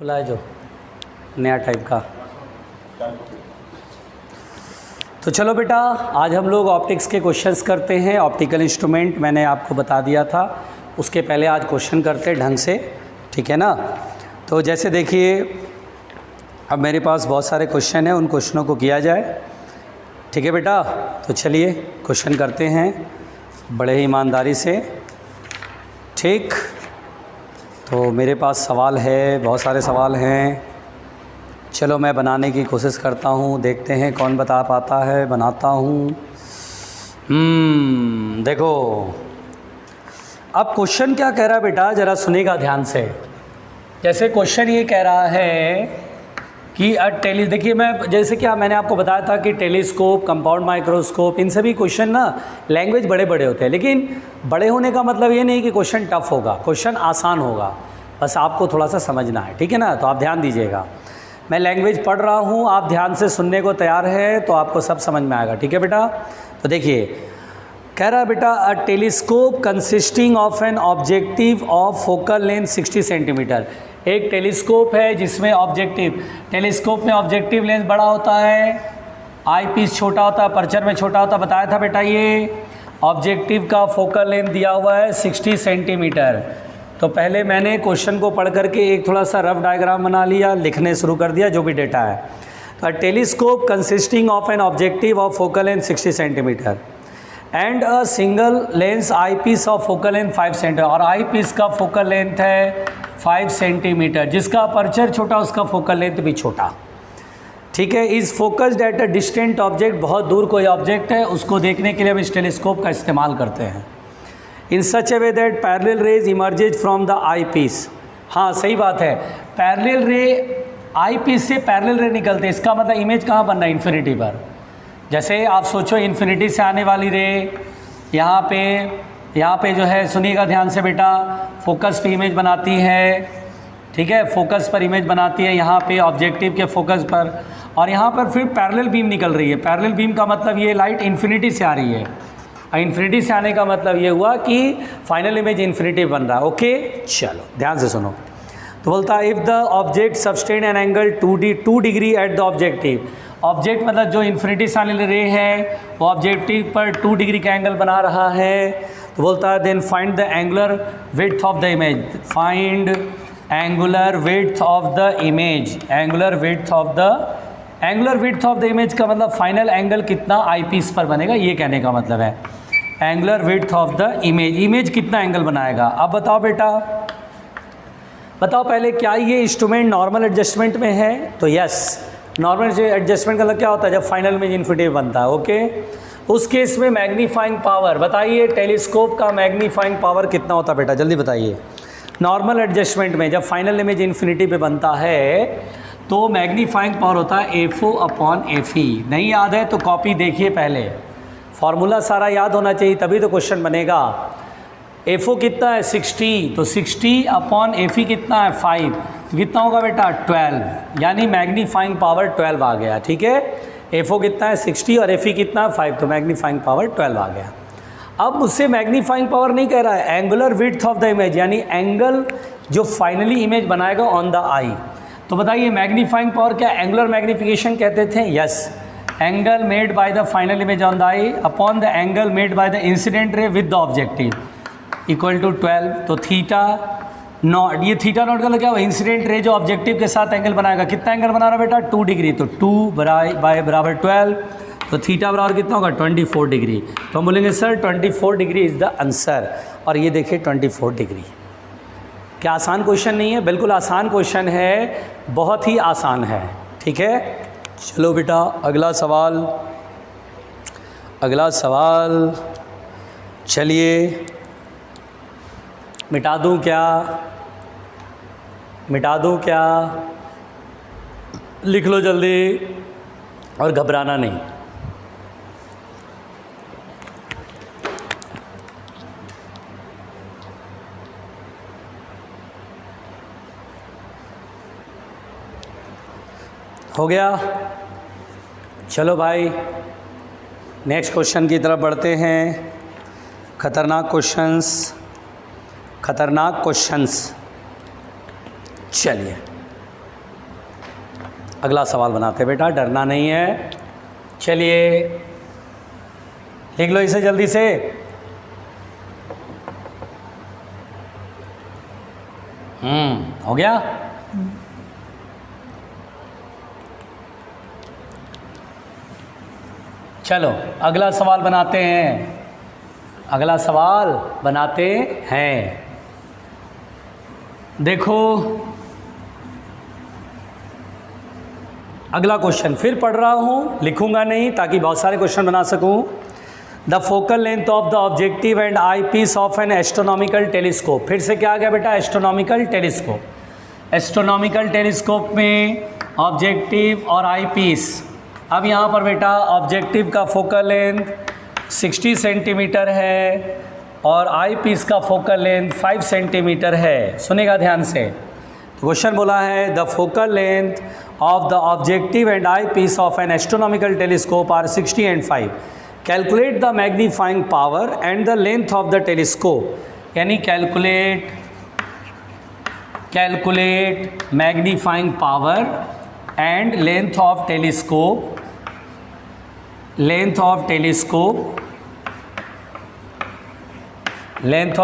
खुला है जो नया टाइप का। तो चलो बेटा, आज हम लोग ऑप्टिक्स के क्वेश्चंस करते हैं। ऑप्टिकल इंस्ट्रूमेंट मैंने आपको बता दिया था, उसके पहले आज क्वेश्चन करते हैं ढंग से, ठीक है ना। तो जैसे देखिए, अब मेरे पास बहुत सारे क्वेश्चन हैं, उन क्वेश्चनों को किया जाए, ठीक है बेटा। तो चलिए क्वेश्चन करते हैं बड़े ही ईमानदारी से, ठीक। तो मेरे पास सवाल है, बहुत सारे सवाल हैं। चलो मैं बनाने की कोशिश करता हूँ, देखते हैं कौन बता पाता है। बनाता हूँ। देखो अब क्वेश्चन क्या कह रहा है बेटा, ज़रा सुनेगा ध्यान से। जैसे क्वेश्चन ये कह रहा है कि देखिए, मैं जैसे क्या मैंने आपको बताया था कि टेलीस्कोप, कंपाउंड माइक्रोस्कोप, इन सभी क्वेश्चन ना लैंग्वेज बड़े बड़े होते हैं, लेकिन बड़े होने का मतलब ये नहीं कि क्वेश्चन टफ होगा, क्वेश्चन आसान होगा, बस आपको थोड़ा सा समझना है, ठीक है ना। तो आप ध्यान दीजिएगा, मैं लैंग्वेज पढ़ रहा हूँ, आप ध्यान से सुनने को तैयार है तो आपको सब समझ में आएगा, ठीक है बेटा। तो देखिए कह रहा है बेटा, अ telescope consisting of an objective of focal length 60 centimetre. एक टेलीस्कोप है जिसमें टेलीस्कोप में ऑब्जेक्टिव लेंस बड़ा होता है, आई पीस छोटा होता है, अपर्चर में छोटा होता है, बताया था बेटा। ये ऑब्जेक्टिव का फोकल लेंथ दिया हुआ है 60 सेंटीमीटर। तो पहले मैंने क्वेश्चन को पढ़ करके एक थोड़ा सा रफ डायग्राम बना लिया, लिखने शुरू कर दिया जो भी डेटा है। तो telescope consisting of an objective of focal length 60 centimetre and a single lens eye piece of focal length 5 centimetre. और आई पीस का फोकल लेंथ है 5 सेंटीमीटर, जिसका अपर्चर छोटा उसका फोकल लेंथ भी छोटा, ठीक है। Is focused at a distant object, बहुत दूर कोई ऑब्जेक्ट है उसको देखने के लिए हम इस टेलीस्कोप का इस्तेमाल करते हैं। In such a way that parallel rays emerges from the eye piece. हाँ सही बात है, पैरेलल रे, आई पीस से पैरेलल रे निकलते हैं, इसका मतलब इमेज कहाँ बन रहा है, इन्फिनिटी पर। जैसे आप सोचो इन्फिनिटी से आने वाली रे यहाँ पे जो है, सुनिएगा ध्यान से बेटा, फोकस पे इमेज बनाती है, ठीक है, फोकस पर इमेज बनाती है यहाँ पे ऑब्जेक्टिव के फोकस पर, और यहाँ पर फिर पैरेलल बीम निकल रही है। पैरेलल बीम का मतलब ये लाइट इन्फिनिटी से आ रही है, इन्फिनिटी से आने का मतलब ये हुआ कि फाइनल इमेज इन्फिनिटी बन रहा है, ओके। चलो ध्यान से सुनो। तो बोलता है इफ़ द ऑब्जेक्ट सब्सटेन an angle 2 degree at the objective. Object मतलब जो इन्फिनिटी से आने रे है वो ऑब्जेक्टिव पर 2 डिग्री का एंगल बना रहा है। तो बोलता है then find the angular width of the image. Find angular width of the image. Angular width of the image का मतलब फाइनल एंगल कितना आई पीस पर बनेगा, ये कहने का मतलब है। Angular width of the image कितना एंगल बनाएगा। अब बताओ बेटा, बताओ पहले, क्या ये इंस्ट्रूमेंट नॉर्मल एडजस्टमेंट में है? तो यस, नॉर्मल एडजस्टमेंट का मतलब क्या होता है, जब फाइनल में इन्फिनिटी बनता है, ओके। उस केस में मैग्नीफाइंग पावर बताइए, टेलीस्कोप का मैग्नीफाइंग पावर कितना होता है बेटा, जल्दी बताइए। नॉर्मल एडजस्टमेंट में जब फाइनल इमेज इन्फिनिटी पे बनता है तो मैग्नीफाइंग पावर होता है FO/FE। नहीं याद है तो कॉपी देखिए, पहले फार्मूला सारा याद होना चाहिए तभी तो क्वेश्चन बनेगा। FO कितना है 60, तो 60/FE कितना है 5, तो कितना होगा बेटा 12, यानी मैग्नीफाइंग पावर 12 आ गया, ठीक है। FO कितना है 60 और FE कितना है 5, तो मैग्नीफाइंग पावर 12 आ गया। अब मुझसे मैग्नीफाइंग पावर नहीं कह रहा है, angular width of the image, यानी एंगल जो फाइनली इमेज बनाएगा ऑन द आई। तो बताइए मैग्नीफाइंग पावर क्या एंगुलर मैग्नीफिकेशन कहते थे? Yes, angle made by the final image on the eye upon the angle made by the incident ray with the objective equal to 12। तो theta naught, ये theta naught का मतलब क्या हुआ, incident ray जो objective के साथ एंगल बनाएगा, कितना एंगल बना रहा बेटा 2 डिग्री, तो 2 बाय बराबर 12, तो थीटा बराबर कितना होगा 24 डिग्री। तो हम बोलेंगे sir 24 degree is the answer, और ये देखिए 24 डिग्री। क्या आसान क्वेश्चन नहीं है? बिल्कुल आसान क्वेश्चन है, बहुत ही आसान है, ठीक है। चलो बेटा अगला सवाल, चलिए मिटा दूं क्या, लिख लो जल्दी और घबराना नहीं। हो गया? चलो भाई नेक्स्ट क्वेश्चन की तरफ बढ़ते हैं। खतरनाक क्वेश्चंस। चलिए अगला सवाल बनाते हैं बेटा, डरना नहीं है। चलिए लिख लो इसे जल्दी से। हो गया। चलो अगला सवाल बनाते हैं, अगला सवाल बनाते हैं। देखो अगला क्वेश्चन फिर पढ़ रहा हूँ, लिखूंगा नहीं ताकि बहुत सारे क्वेश्चन बना सकूँ। The focal length of the objective and eye piece of an astronomical telescope. फिर से क्या आ गया बेटा, एस्ट्रोनॉमिकल टेलीस्कोप। एस्ट्रोनॉमिकल टेलीस्कोप में ऑब्जेक्टिव और आई पीस। अब यहाँ पर बेटा ऑब्जेक्टिव का फोकल लेंथ 60 सेंटीमीटर है और आई पीस का फोकल लेंथ 5 सेंटीमीटर है। सुनेगा ध्यान से। तो क्वेश्चन बोला है the focal length of the objective and eye piece of an astronomical telescope are 60 and 5। Calculate the magnifying power and the length of the telescope. यानी calculate magnifying power and length of telescope, length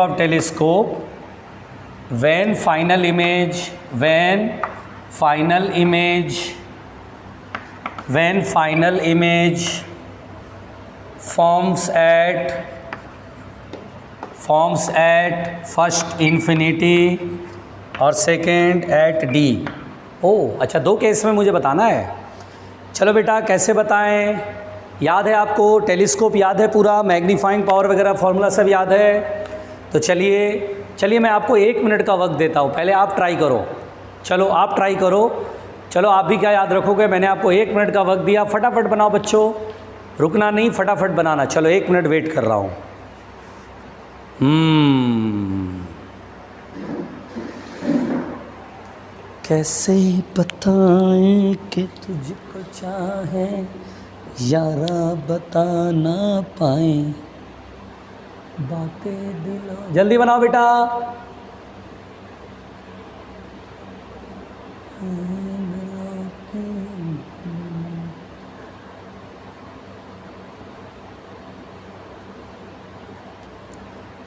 of telescope when final image forms at first infinity और second at d। अच्छा, दो case में मुझे बताना है। चलो बेटा कैसे बताएं, याद है आपको, टेलीस्कोप याद है पूरा, मैग्नीफाइंग पावर वगैरह फार्मूला सब याद है। तो चलिए मैं आपको 1 मिनट का वक्त देता हूँ, पहले आप ट्राई करो। चलो आप ट्राई करो। चलो आप भी क्या याद रखोगे, मैंने आपको 1 मिनट का वक्त दिया, फटाफट बनाओ बच्चों, रुकना नहीं, फटाफट बनाना। चलो 1 मिनट वेट कर रहा हूँ। कैसे बताएं कि तुझको चाहें यारा, बता ना पाए बातें दिलों। जल्दी बनाओ बेटा।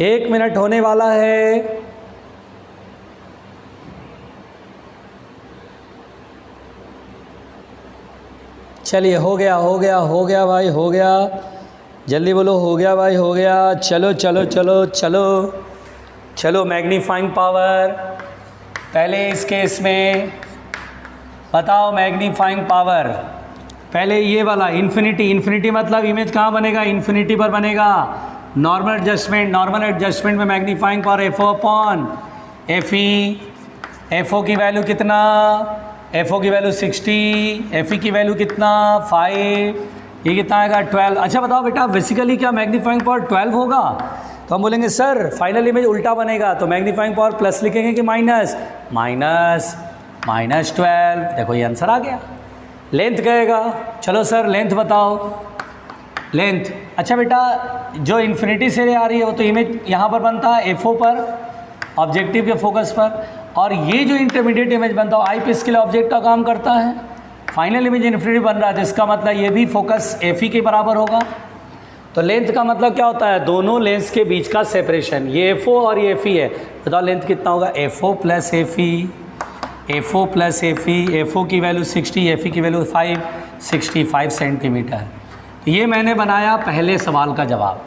एक मिनट होने वाला है। चलिए हो गया भाई, हो गया। जल्दी बोलो, हो गया भाई, हो गया। चलो मैग्नीफाइंग पावर पहले इस केस में बताओ। मैग्नीफाइंग पावर पहले ये वाला इन्फिनिटी मतलब इमेज कहाँ बनेगा, इन्फिनिटी पर बनेगा। नॉर्मल एडजस्टमेंट में मैग्नीफाइंग पावर एफ ओ की वैल्यू कितना, एफ ओ की वैल्यू 60, एफ ई की वैल्यू कितना 5, ये कितना आएगा 12। अच्छा बताओ बेटा, बेसिकली क्या मैग्नीफाइंग पावर 12 होगा? तो हम बोलेंगे सर फाइनल इमेज उल्टा बनेगा, तो मैग्नीफाइंग पावर प्लस लिखेंगे कि माइनस 12। देखो ये आंसर आ गया। लेंथ कहेगा, चलो सर लेंथ बताओ। लेंथ, अच्छा बेटा जो इन्फिनिटी से आ रही है वो तो इमेज यहाँ पर बनता है एफ ओ पर, ऑब्जेक्टिव के फोकस पर, और ये जो इंटरमीडिएट इमेज बनता है आई पीस के लिए ऑब्जेक्ट का काम करता है। फाइनल इमेज इन्फिनिटी बन रहा है, तो इसका मतलब ये भी फोकस एफ ई के बराबर होगा। तो लेंथ का मतलब क्या होता है, दोनों लेंस के बीच का सेपरेशन। ये एफ ओ और ये एफ ई है, बताओ लेंथ कितना होगा, F O plus F E, F O plus F E. F O की वैल्यू 60, एफ ई की वैल्यू 65 सेंटीमीटर। ये मैंने बनाया पहले सवाल का जवाब।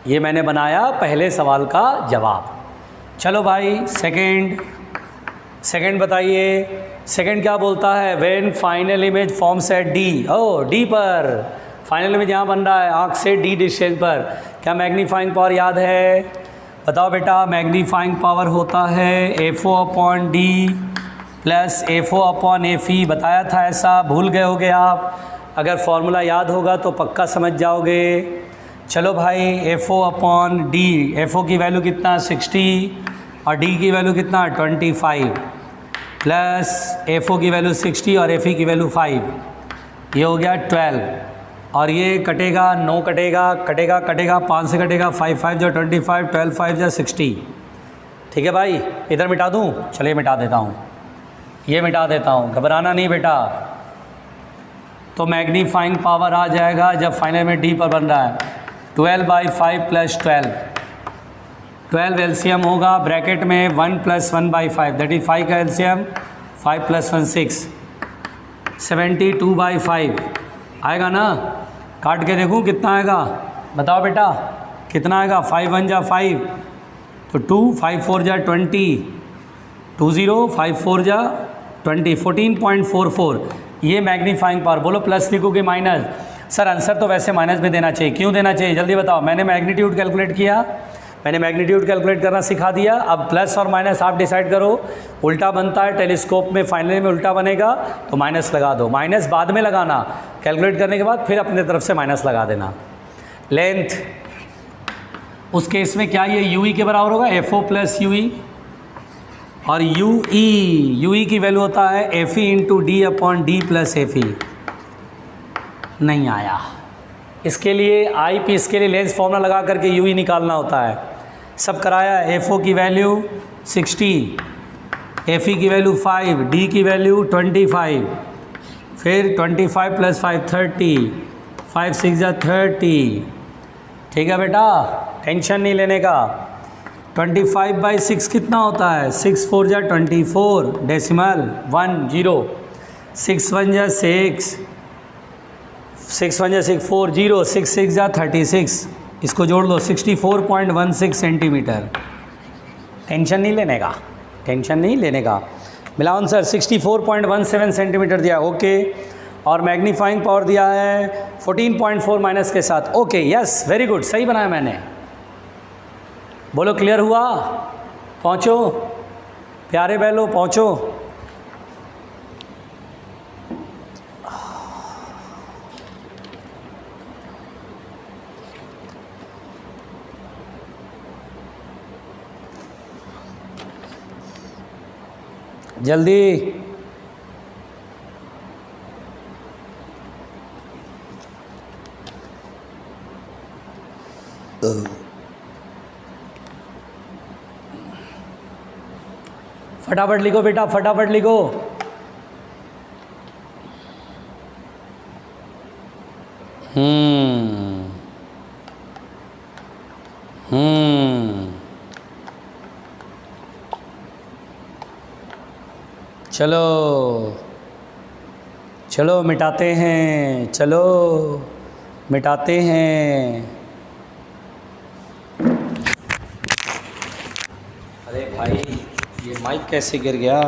ये मैंने बनाया पहले सवाल का जवाब। चलो भाई सेकंड बताइए। सेकंड क्या बोलता है, when final image forms at D. D पर फाइनल इमेज यहाँ बन रहा है, आँख से डी डिस्टेंस पर। क्या मैग्नीफाइंग पावर याद है? बताओ बेटा, मैग्नीफाइंग पावर होता है F O upon D plus F O upon F E. बताया था ऐसा, भूल गए होगे आप? अगर फॉर्मूला याद होगा तो पक्का समझ जाओगे। चलो भाई, F O upon D, F O की वैल्यू कितना 60 और डी की वैल्यू कितना 25, प्लस एफ ओ की वैल्यू 60 और एफ ई की वैल्यू 5, ये हो गया 12। और ये कटेगा, 9 कटेगा 5 से कटेगा, 5 5 जो 25, 12 5 जो 60। ठीक है भाई, इधर मिटा दूँ? चलिए मिटा देता हूँ। ये मिटा देता हूँ, घबराना नहीं बेटा। तो मैग्नीफाइंग पावर आ जाएगा जब फाइनल में डी पर बन रहा है 12/5 + 12 एलसीएम होगा ब्रैकेट में 1 + 1/5 दैट इज 5 का एलसीएम 5 + 1 6 72/5 आएगा ना। काट के देखूँ कितना आएगा, बताओ बेटा कितना आएगा। 5 × 1 = 5 तो 2, 5 × 4 = 20, 20, 5 × 4 = 20, 14.44। ये मैग्नीफाइंग पावर। बोलो प्लस लिखो कि माइनस। सर आंसर तो वैसे माइनस में देना चाहिए, क्यों देना चाहिए जल्दी बताओ। मैंने मैग्नीट्यूड कैलकुलेट किया, मैंने मैग्नीट्यूड कैलकुलेट करना सिखा दिया। अब प्लस और माइनस आप डिसाइड करो। उल्टा बनता है टेलीस्कोप में, फाइनली में उल्टा बनेगा तो माइनस लगा दो। माइनस बाद में लगाना, कैलकुलेट करने के बाद फिर अपने तरफ से माइनस लगा देना। लेंथ उस केस में क्या ये यूई के बराबर होगा, FO + UE, और यूई की वैल्यू होता है FE × D/D + FE। नहीं आया। इसके लिए IP, इसके लिए लेंस फॉर्मूला लगा करके यूई निकालना होता है। सब कराया। FO की वैल्यू 60, FE की वैल्यू 5, D की वैल्यू 25, फिर 25 + 5 30, 5 × 6 = 30। ठीक है बेटा, टेंशन नहीं लेने का। 25/6 कितना होता है, 6 × 4 = 24 डेसिमल 1 0, 6 × 1 = 6, 6 × 1 = 6 4 0, 6 × 6 = 36। इसको जोड़ लो 64.16 सेंटीमीटर। टेंशन नहीं लेने का, टेंशन नहीं लेने का। मिला आंसर 64.17 सेंटीमीटर दिया, ओके। और मैग्नीफाइंग पावर दिया है 14.4 माइनस के साथ, ओके यस वेरी गुड, सही बनाया मैंने। बोलो क्लियर हुआ, पहुँचो प्यारे बहलो पहुँचो। जल्दी फटाफट लिखो बेटा, फटाफट लिखो। चलो चलो मिटाते हैं, चलो मिटाते हैं। अरे भाई ये माइक कैसे गिर गया,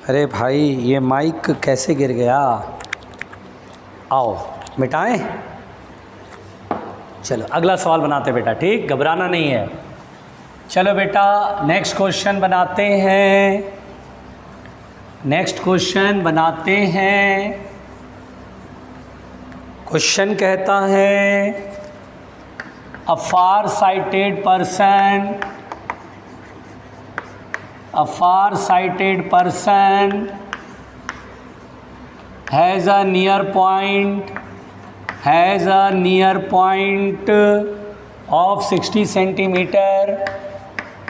अरे भाई ये माइक कैसे गिर गया। आओ मिटाएं। चलो अगला सवाल बनाते बेटा, ठीक, घबराना नहीं है। चलो बेटा नेक्स्ट क्वेश्चन बनाते हैं, नेक्स्ट क्वेश्चन बनाते हैं। क्वेश्चन कहता है a far sighted person has a near point of 60 centimeter,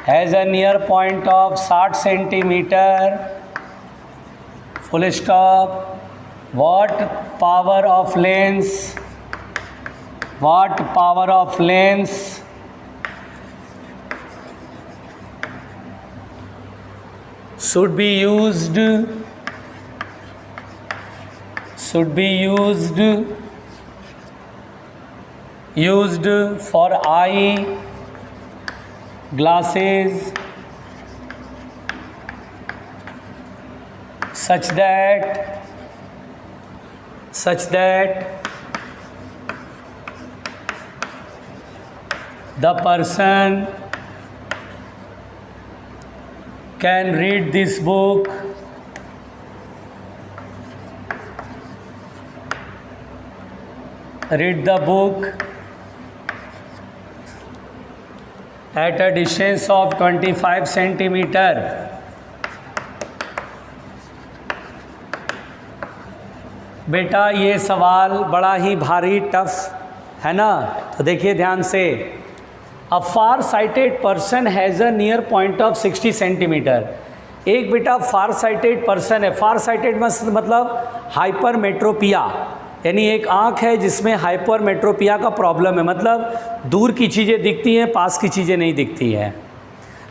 has a near point of 60 centimeter, full stop. What power of lens should be used for eye glasses such that the person can read this book at a distance of 25 centimeter. बेटा ये सवाल बड़ा ही भारी tough है ना, तो देखिए ध्यान से। A far sighted person has a near point of 60 centimetre. एक बेटा फार साइटेड पर्सन है, फार साइटेड मतलब हाइपरमेट्रोपिया, यानी एक आँख है जिसमें हाइपरमेट्रोपिया का प्रॉब्लम है, मतलब दूर की चीज़ें दिखती हैं, पास की चीज़ें नहीं दिखती हैं।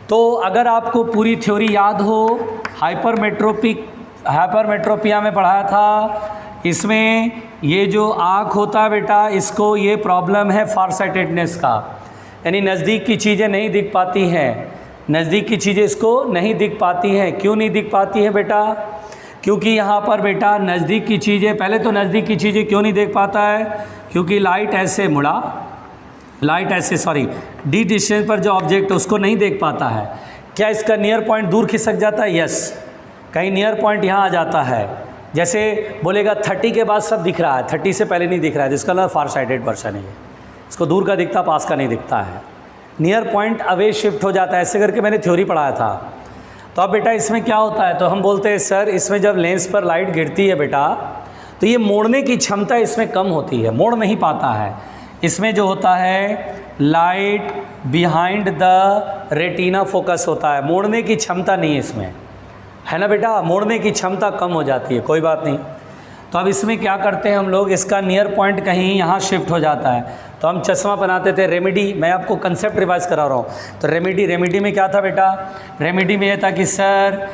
तो अगर आपको पूरी थ्योरी याद हो, हाइपरमेट्रोपिया में पढ़ाया था, इसमें ये जो आँख होता है बेटा, इसको ये प्रॉब्लम है फार साइटेडनेस का, यानी नज़दीक की चीज़ें नहीं दिख पाती हैं, नज़दीक की चीज़ें इसको नहीं दिख पाती हैं। क्यों नहीं दिख पाती हैं बेटा? क्योंकि यहाँ पर बेटा नज़दीक की चीज़ें, पहले तो नज़दीक की चीज़ें क्यों नहीं देख पाता है? क्योंकि लाइट ऐसे डी डिस्टेंस पर जो ऑब्जेक्ट है उसको नहीं देख पाता है। क्या इसका नियर पॉइंट दूर खिसक जाता है? यस, कहीं नियर पॉइंट यहाँ आ जाता है। जैसे बोलेगा 30 के बाद सब दिख रहा है, 30 से पहले नहीं दिख रहा है, जिसका मतलब फार साइटेड पर्सन है, इसको दूर का दिखता, पास का नहीं दिखता है, नियर पॉइंट अवे शिफ्ट हो जाता है। ऐसे करके मैंने थ्योरी पढ़ाया था। तो अब बेटा इसमें क्या होता है, तो हम बोलते हैं सर इसमें जब लेंस पर लाइट गिरती है बेटा, तो ये मोड़ने की क्षमता इसमें कम होती है, मोड़ नहीं पाता है। इसमें जो होता है light behind the retina focus होता है, मोड़ने की क्षमता नहीं है इसमें, है ना बेटा, मोड़ने की क्षमता कम हो जाती है। कोई बात नहीं। तो अब इसमें क्या करते हैं हम लोग, इसका नियर पॉइंट कहीं यहाँ शिफ्ट हो जाता है, तो हम चश्मा बनाते थे। रेमेडी, मैं आपको कंसेप्ट रिवाइज करा रहा हूँ। तो रेमेडी में क्या था बेटा? रेमेडी में ये था कि सर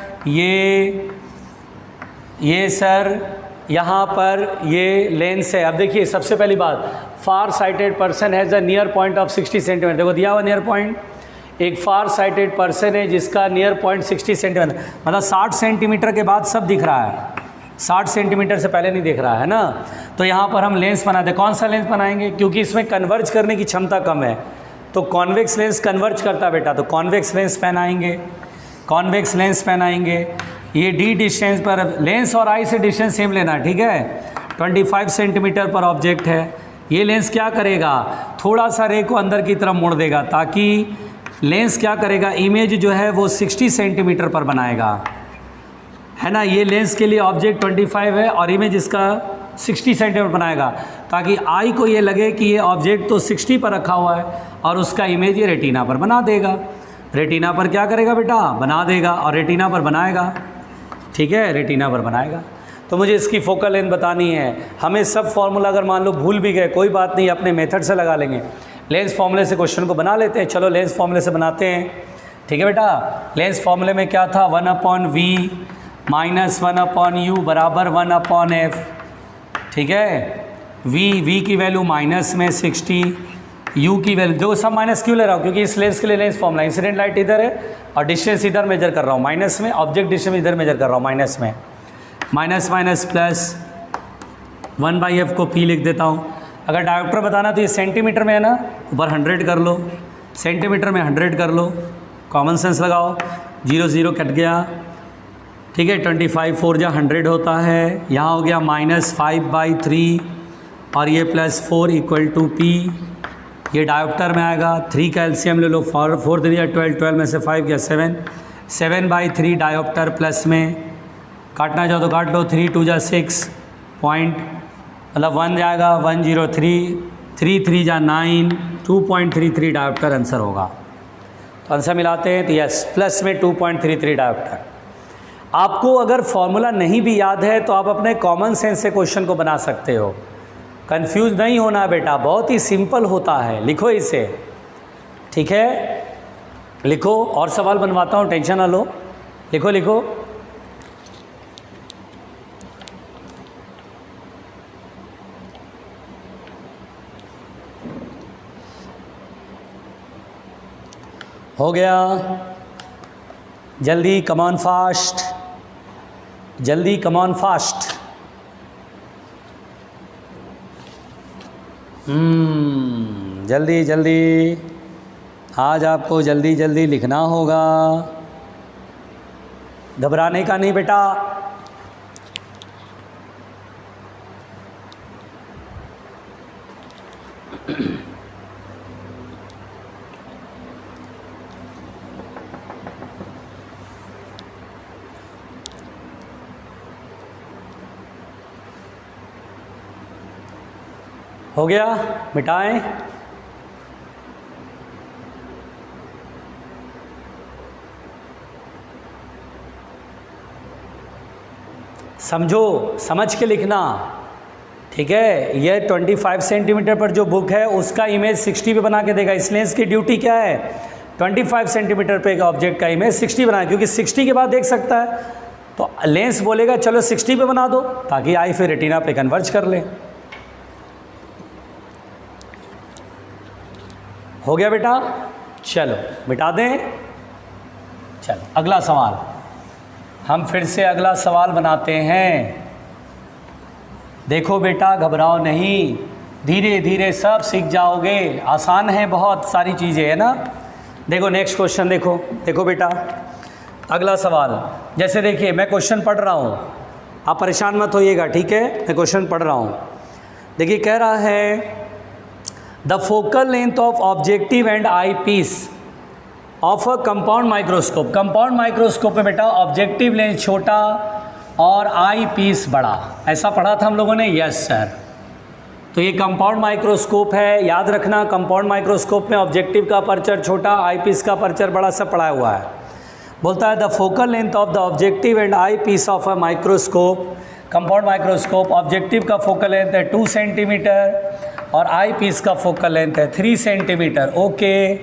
ये सर यहाँ पर ये लेंस है। अब देखिए सबसे पहली बात, far sighted person has a near point of 60 centimetre. देखो दिया हुआ नियर पॉइंट, एक फार साइटेड पर्सन है जिसका नियर पॉइंट 60 सेंटीमीटर, मतलब 60 सेंटीमीटर के बाद सब दिख रहा है, 60 सेंटीमीटर से पहले नहीं दिख रहा है ना। तो यहाँ पर हम लेंस बनाते हैं। कौन सा लेंस बनाएंगे? क्योंकि इसमें कन्वर्ज करने की क्षमता कम है, तो कॉन्वेक्स लेंस कन्वर्ज करता है बेटा, तो कॉन्वेक्स लेंस पहनाएंगे। ये डी डिस्टेंस पर, लेंस और आई से डिस्टेंस सेम लेना है, ठीक है। 25 सेंटीमीटर पर ऑब्जेक्ट है। ये लेंस क्या करेगा, थोड़ा सा रे को अंदर की तरफ मोड़ देगा, ताकि लेंस क्या करेगा, इमेज जो है वो 60 सेंटीमीटर पर बनाएगा, है ना। ये लेंस के लिए ऑब्जेक्ट 25 है और इमेज इसका 60 सेंटीमीटर बनाएगा, ताकि आई को ये लगे कि ये ऑब्जेक्ट तो 60 पर रखा हुआ है और उसका इमेज ये रेटिना पर बना देगा। रेटिना पर क्या करेगा बेटा, बना देगा, और रेटिना पर बनाएगा, ठीक है, रेटिना पर बनाएगा। तो मुझे इसकी फोकल लेंथ बतानी है। हमें सब फॉर्मूला अगर मान लो भूल भी गए, कोई बात नहीं, अपने मेथड से लगा लेंगे। लेंस फॉर्मूले से क्वेश्चन को बना लेते हैं। चलो लेंस फॉर्मूले से बनाते हैं, ठीक है बेटा। लेंस फॉर्मूले में क्या था, 1/v माइनस 1/u बराबर 1/f, ठीक है। v की वैल्यू माइनस में 60, u की वैल्यू, जो सब माइनस क्यों ले रहा हूँ, क्योंकि इस लेंस के लिए लेंस फॉर्मूला, इंसिडेंट लाइट इधर है और डिस्टेंस इधर मेजर कर रहा हूँ माइनस में, ऑब्जेक्ट डिस्टेंस इधर मेजर कर रहा हूँ माइनस में, माइनस माइनस प्लस 1/f को p लिख देता हूँ। अगर डायोप्टर बताना तो ये सेंटीमीटर में है ना, ऊपर 100 कर लो, सेंटीमीटर में 100 कर लो, कॉमन सेंस लगाओ, 0 0 कट गया, ठीक है। 25 4 जा 100 होता है, यहाँ हो गया -5/3 और ये +4 = p, ये डायोप्टर में आएगा। 3 का एलसीएम ले लो, 4 3 या 12, 12 में से 5 गया 7, 7/3 डायोप्टर प्लस में, काटना चाहो तो काट लो, 3 2 जा 6 पॉइंट, मतलब 1 जाएगा 103, 3 3 जा 9, 2.33 डायोप्टर आंसर होगा। तो आंसर मिलाते हैं तो यस, प्लस में 2.33 डायोप्टर। आपको अगर फॉर्मूला नहीं भी याद है तो आप अपने कॉमन सेंस से क्वेश्चन को बना सकते हो, कंफ्यूज नहीं होना बेटा, बहुत ही सिंपल होता है। लिखो इसे, ठीक है, लिखो, और सवाल बनवाता हूँ, टेंशन ना लो, लिखो लिखो। हो गया, जल्दी, कम ऑन फास्ट, जल्दी, कम ऑन फास्ट। जल्दी जल्दी, आज आपको जल्दी जल्दी लिखना होगा, घबराने का नहीं बेटा। हो गया, मिटाएं। समझो, समझ के लिखना, ठीक है। ये 25 सेंटीमीटर पर जो बुक है उसका इमेज 60 पे बना के देगा। इस लेंस की ड्यूटी क्या है? 25 सेंटीमीटर पे एक ऑब्जेक्ट का इमेज 60 बनाए, क्योंकि 60 के बाद देख सकता है। तो लेंस बोलेगा चलो 60 पे बना दो, ताकि आई फिर रेटिना पे कन्वर्ज कर ले। हो गया बेटा? चलो मिटा दें। चलो अगला सवाल, हम फिर से अगला सवाल बनाते हैं। देखो बेटा, घबराओ नहीं, धीरे धीरे सब सीख जाओगे। आसान है, बहुत सारी चीज़ें है ना। देखो नेक्स्ट क्वेश्चन, देखो देखो बेटा अगला सवाल। जैसे देखिए मैं क्वेश्चन पढ़ रहा हूँ, आप परेशान मत होइएगा, ठीक है। मैं क्वेश्चन पढ़ रहा हूँ। देखिए कह रहा है the focal length of objective and eye piece of a compound microscope. Compound microscope में बेटा ऑब्जेक्टिव लेंस छोटा और आई पीस बड़ा, ऐसा पढ़ा था हम लोगों ने। Yes sir. तो ये कंपाउंड माइक्रोस्कोप है, याद रखना। कंपाउंड माइक्रोस्कोप में ऑब्जेक्टिव का अपर्चर छोटा, आई पीस का अपर्चर बड़ा, सब पढ़ा हुआ है। बोलता है the focal length of the objective and eye piece of a microscope. Compound microscope, objective का फोकल लेंथ है 2 सेंटीमीटर और आई पीस का फोकल लेंथ है 3 centimetre. Okay,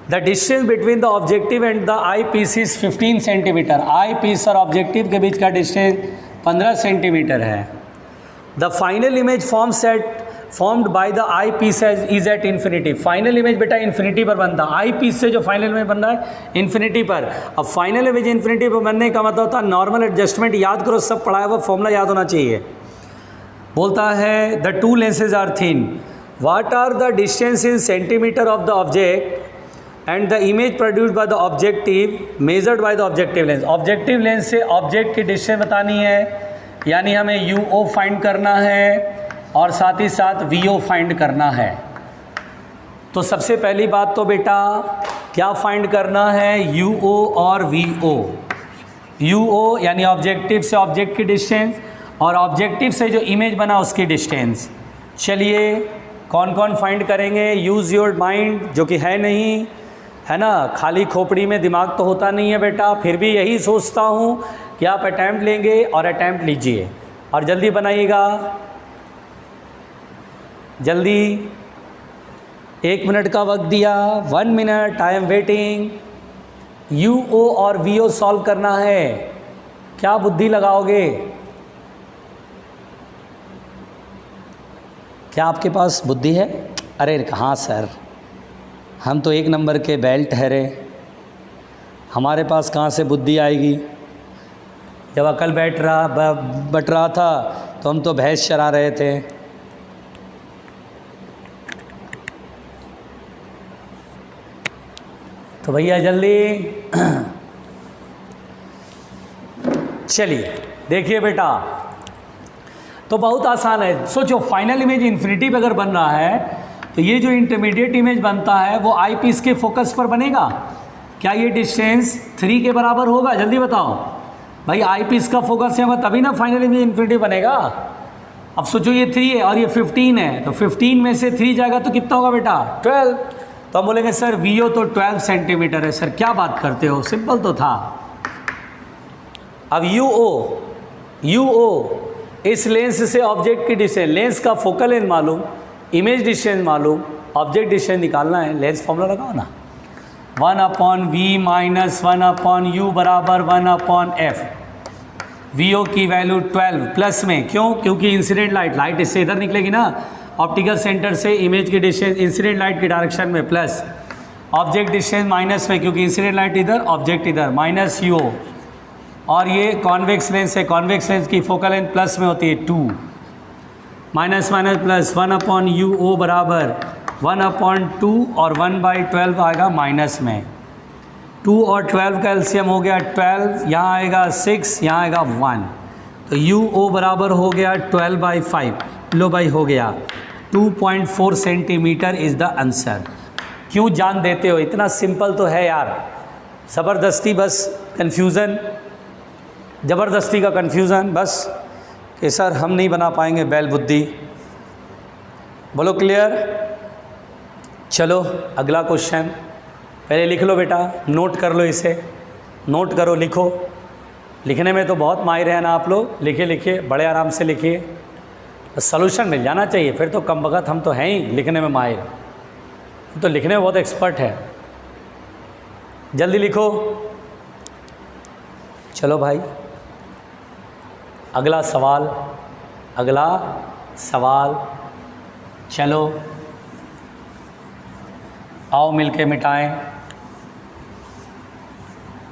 the distance between the objective and the eye piece is 15 centimetre. Eye piece और objective के बीच का distance 15 centimetre है। The final image formed by the eye piece is at infinity. Final image बेटा infinity पर बनता है। आई piece से जो फाइनल इमेज बन रहा है इन्फिनिटी पर। अब फाइनल इमेज इन्फिनिटी पर बनने का मतलब होता है नॉर्मल एडजस्टमेंट। याद करो, सब पढ़ाया हुआ फॉर्मूला याद होना चाहिए। बोलता है the two lenses are thin, what are the distance in centimetre of the object and the image produced by the objective measured by the objective lens. Objective lens से ऑब्जेक्ट की डिस्टेंस बतानी है, यानी हमें UO फाइंड करना है और साथ ही साथ VO फाइंड करना है। तो सबसे पहली बात तो बेटा क्या फाइंड करना है? UO और VO। UO यानी ऑब्जेक्टिव से ऑब्जेक्ट की डिस्टेंस और ऑब्जेक्टिव से जो इमेज बना उसकी डिस्टेंस। चलिए कौन कौन फाइंड करेंगे? यूज़ योर माइंड, जो कि है नहीं, है ना। खाली खोपड़ी में दिमाग तो होता नहीं है बेटा, फिर भी यही सोचता हूँ कि आप अटैम्प्ट लेंगे और अटैम्प्ट लीजिए और जल्दी बनाइएगा, जल्दी। 1 मिनट का वक्त दिया, 1 minute, I am waiting. UO और VO सॉल्व करना है। क्या बुद्धि लगाओगे? क्या आपके पास बुद्धि है? अरे हाँ सर, हम तो 1 नंबर के बेल्ट है रे, हमारे पास कहाँ से बुद्धि आएगी? जब अकल बट रहा था तो हम तो भैंस चरा रहे थे। तो भैया जल्दी चलिए देखिए बेटा, तो बहुत आसान है। सोचो फाइनल इमेज इन्फिनिटी पे अगर बन रहा है तो ये जो इंटरमीडिएट इमेज बनता है वो आई पीस के फोकस पर बनेगा। क्या ये डिस्टेंस 3 के बराबर होगा? जल्दी बताओ भाई, आई पीस का फोकस है तभी ना फाइनल इमेज इन्फिनिटी बनेगा। अब सोचो ये 3 है और ये 15 है, तो 15 में से 3 जाएगा तो कितना होगा बेटा? 12। तो हम बोलेंगे सर VO तो 12 सेंटीमीटर है। सर क्या बात करते हो, सिंपल तो था। अब UO इस लेंस से ऑब्जेक्ट की डिस्टेंस, लेंस का फोकल लेंथ मालूम, इमेज डिस्टेंस मालूम, ऑब्जेक्ट डिस्टेंस निकालना है। लेंस फॉर्मूला लगाओ ना, 1/V माइनस 1/U बराबर 1/F। VO की वैल्यू 12 प्लस में, क्यों? क्योंकि इंसिडेंट लाइट इससे इधर निकलेगी ना, ऑप्टिकल सेंटर से इमेज की डिस्टेंस इंसिडेंट लाइट की डायरेक्शन में, प्लस ऑब्जेक्ट डिस्टेंस माइनस में, क्योंकि इंसिडेंट लाइट इधर ऑब्जेक्ट इधर, माइनस UO। और ये कॉन्वेक्स लेंस है, कॉन्वेक्स लेंस की फोकल लेंथ प्लस में होती है 2, माइनस माइनस प्लस 1/UO बराबर 1/2 और 1/12 आएगा माइनस में। 2 और 12 का एलसीएम हो गया 12, यहाँ आएगा 6, यहाँ आएगा 1, तो UO बराबर हो गया 12/5। लो भाई हो गया 2.4 सेंटीमीटर इज़ द आंसर। क्यों जान देते हो, इतना सिंपल तो है यार। ज़बरदस्ती बस कन्फ्यूज़न, ज़बरदस्ती का कन्फ्यूज़न बस कि सर हम नहीं बना पाएंगे बैल बुद्धि। बोलो क्लियर? चलो अगला क्वेश्चन, पहले लिख लो बेटा, नोट कर लो इसे, नोट करो, लिखो। लिखने में तो बहुत माहिर हैं ना आप लोग, लिखिए लिखिए, बड़े आराम से लिखिए, सॉल्यूशन मिल जाना चाहिए। फिर तो कम वक्त हम तो हैं ही लिखने में माहिर, तो लिखने में बहुत एक्सपर्ट है। जल्दी लिखो। चलो भाई, अगला सवाल, अगला सवाल। चलो आओ मिलके मिटाएं,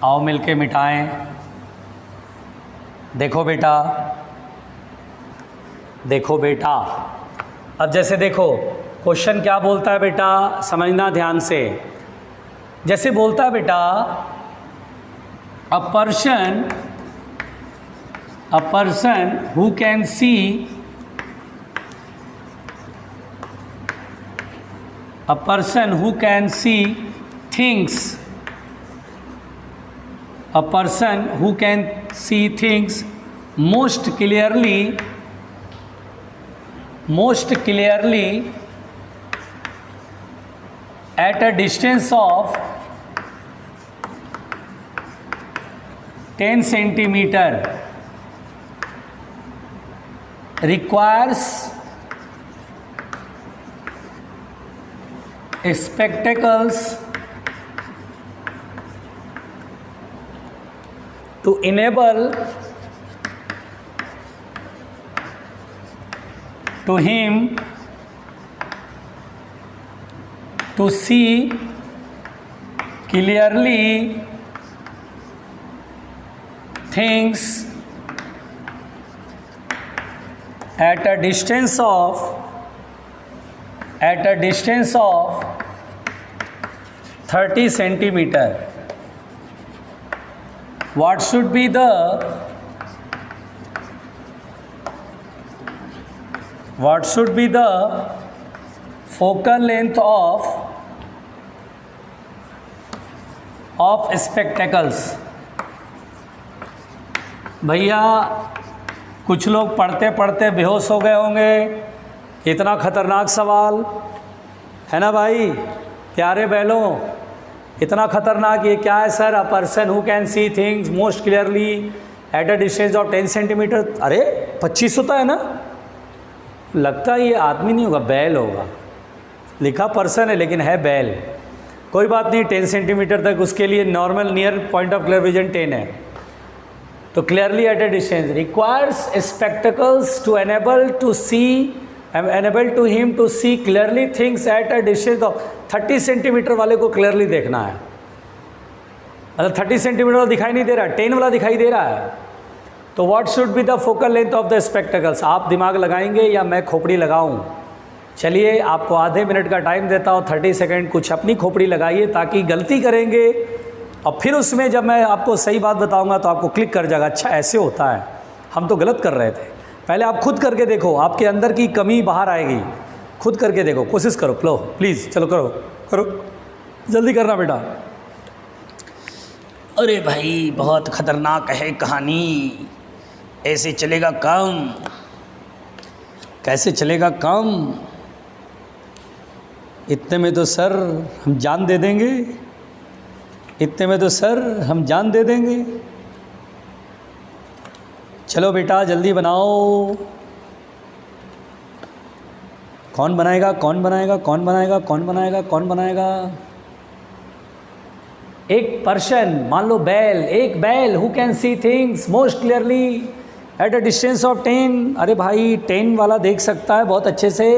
आओ मिलके मिटाएं। देखो बेटा, देखो बेटा, अब जैसे देखो क्वेश्चन क्या बोलता है बेटा, समझना ध्यान से। जैसे बोलता है बेटा a person who can see a person who can see things, a person who can see things most clearly at a distance of 10 centimeter requires spectacles to enable him to see clearly things at a distance of 30 centimeter. What should be the focal length of spectacles? भैया कुछ लोग पढ़ते पढ़ते बेहोश हो गए होंगे, इतना खतरनाक सवाल है ना भाई, प्यारे बैलों, इतना खतरनाक। ये क्या है sir? A person who can see things most clearly at a distance of 10 centimetre. अरे 25 होता है ना, लगता है ये आदमी नहीं होगा, बैल होगा। लिखा पर्सन है लेकिन है बैल। कोई बात नहीं, 10 सेंटीमीटर तक उसके लिए normal near point of clear vision 10 है। तो clearly at a distance requires spectacles to enable to him to see clearly things at a distance of 30 centimetre वाले को क्लियरली देखना है। मतलब 30 सेंटीमीटर वाला दिखाई नहीं दे रहा है, 10 वाला दिखाई दे रहा है। तो what should be the focal length of the spectacles? आप दिमाग लगाएंगे या मैं खोपड़ी लगाऊं? चलिए आपको आधे मिनट का टाइम देता हूँ, 30 सेकेंड, कुछ अपनी खोपड़ी लगाइए, ताकि गलती करेंगे और फिर उसमें जब मैं आपको सही बात बताऊंगा तो आपको क्लिक कर जाएगा, अच्छा ऐसे होता है, हम तो गलत कर रहे थे। पहले आप खुद करके देखो, आपके अंदर की कमी बाहर आएगी। खुद करके देखो, कोशिश करो, प्लीज़ चलो करो करो, जल्दी करना बेटा। अरे भाई बहुत ख़तरनाक है कहानी, ऐसे चलेगा काम? कैसे चलेगा काम? इतने में तो सर हम जान दे देंगे, इतने में तो सर हम जान दे देंगे। चलो बेटा जल्दी बनाओ। कौन बनाएगा, कौन बनाएगा, कौन बनाएगा, कौन बनाएगा, कौन बनाएगा? एक पर्सन, मान लो बैल, एक बैल who can see things most clearly at a distance of 10। अरे भाई 10 वाला देख सकता है बहुत अच्छे से।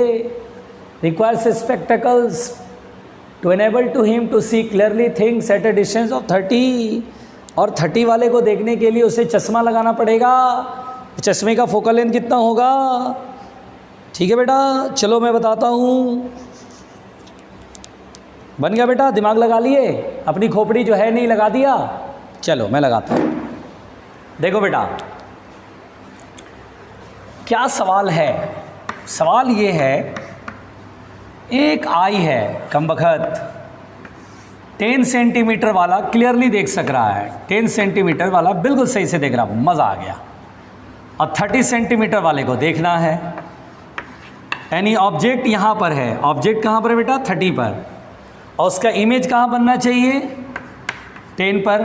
Requires spectacles to enable to him to see clearly things at a distance of 30। और 30 वाले को देखने के लिए उसे चश्मा लगाना पड़ेगा। चश्मे का फोकल लेंथ कितना होगा? ठीक है बेटा, चलो मैं बताता हूँ। बन गया बेटा, दिमाग लगा लिए? अपनी खोपड़ी जो है नहीं लगा दिया? चलो मैं लगाता हूँ। देखो बेटा क्या सवाल है। सवाल ये है, एक आई है कमबख्त, 10 सेंटीमीटर वाला क्लियरली देख सक रहा है, 10 सेंटीमीटर वाला बिल्कुल सही से देख रहा, मज़ा आ गया। और 30 सेंटीमीटर वाले को देखना है। यानी ऑब्जेक्ट यहाँ पर है, ऑब्जेक्ट कहाँ पर है बेटा? 30 पर। और उसका इमेज कहाँ बनना चाहिए? 10 पर।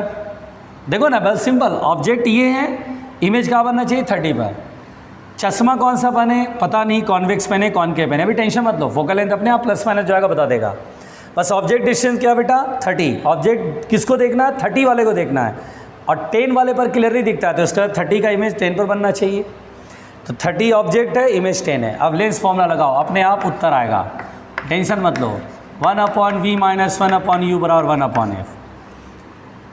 देखो ना, बस सिंपल, ऑब्जेक्ट ये है, इमेज कहाँ बनना चाहिए 30 पर। चश्मा कौन सा पहने पता नहीं, कॉन्वेक्स पहने कॉनकेव पहने, अभी टेंशन मत लो, फोकल लेंथ अपने आप प्लस माइनस जो आएगा बता देगा। बस ऑब्जेक्ट डिस्टेंस क्या बेटा 30, ऑब्जेक्ट किसको देखना है 30 वाले को देखना है, और 10 वाले पर क्लियरली दिखता है, तो उसका 30 का इमेज 10 पर बनना चाहिए। तो 30 ऑब्जेक्ट है, इमेज 10 है। अब लेंस फॉर्मूला लगाओ, अपने आप उत्तर आएगा, टेंशन मत लो। 1/v - 1/u बराबर 1/f।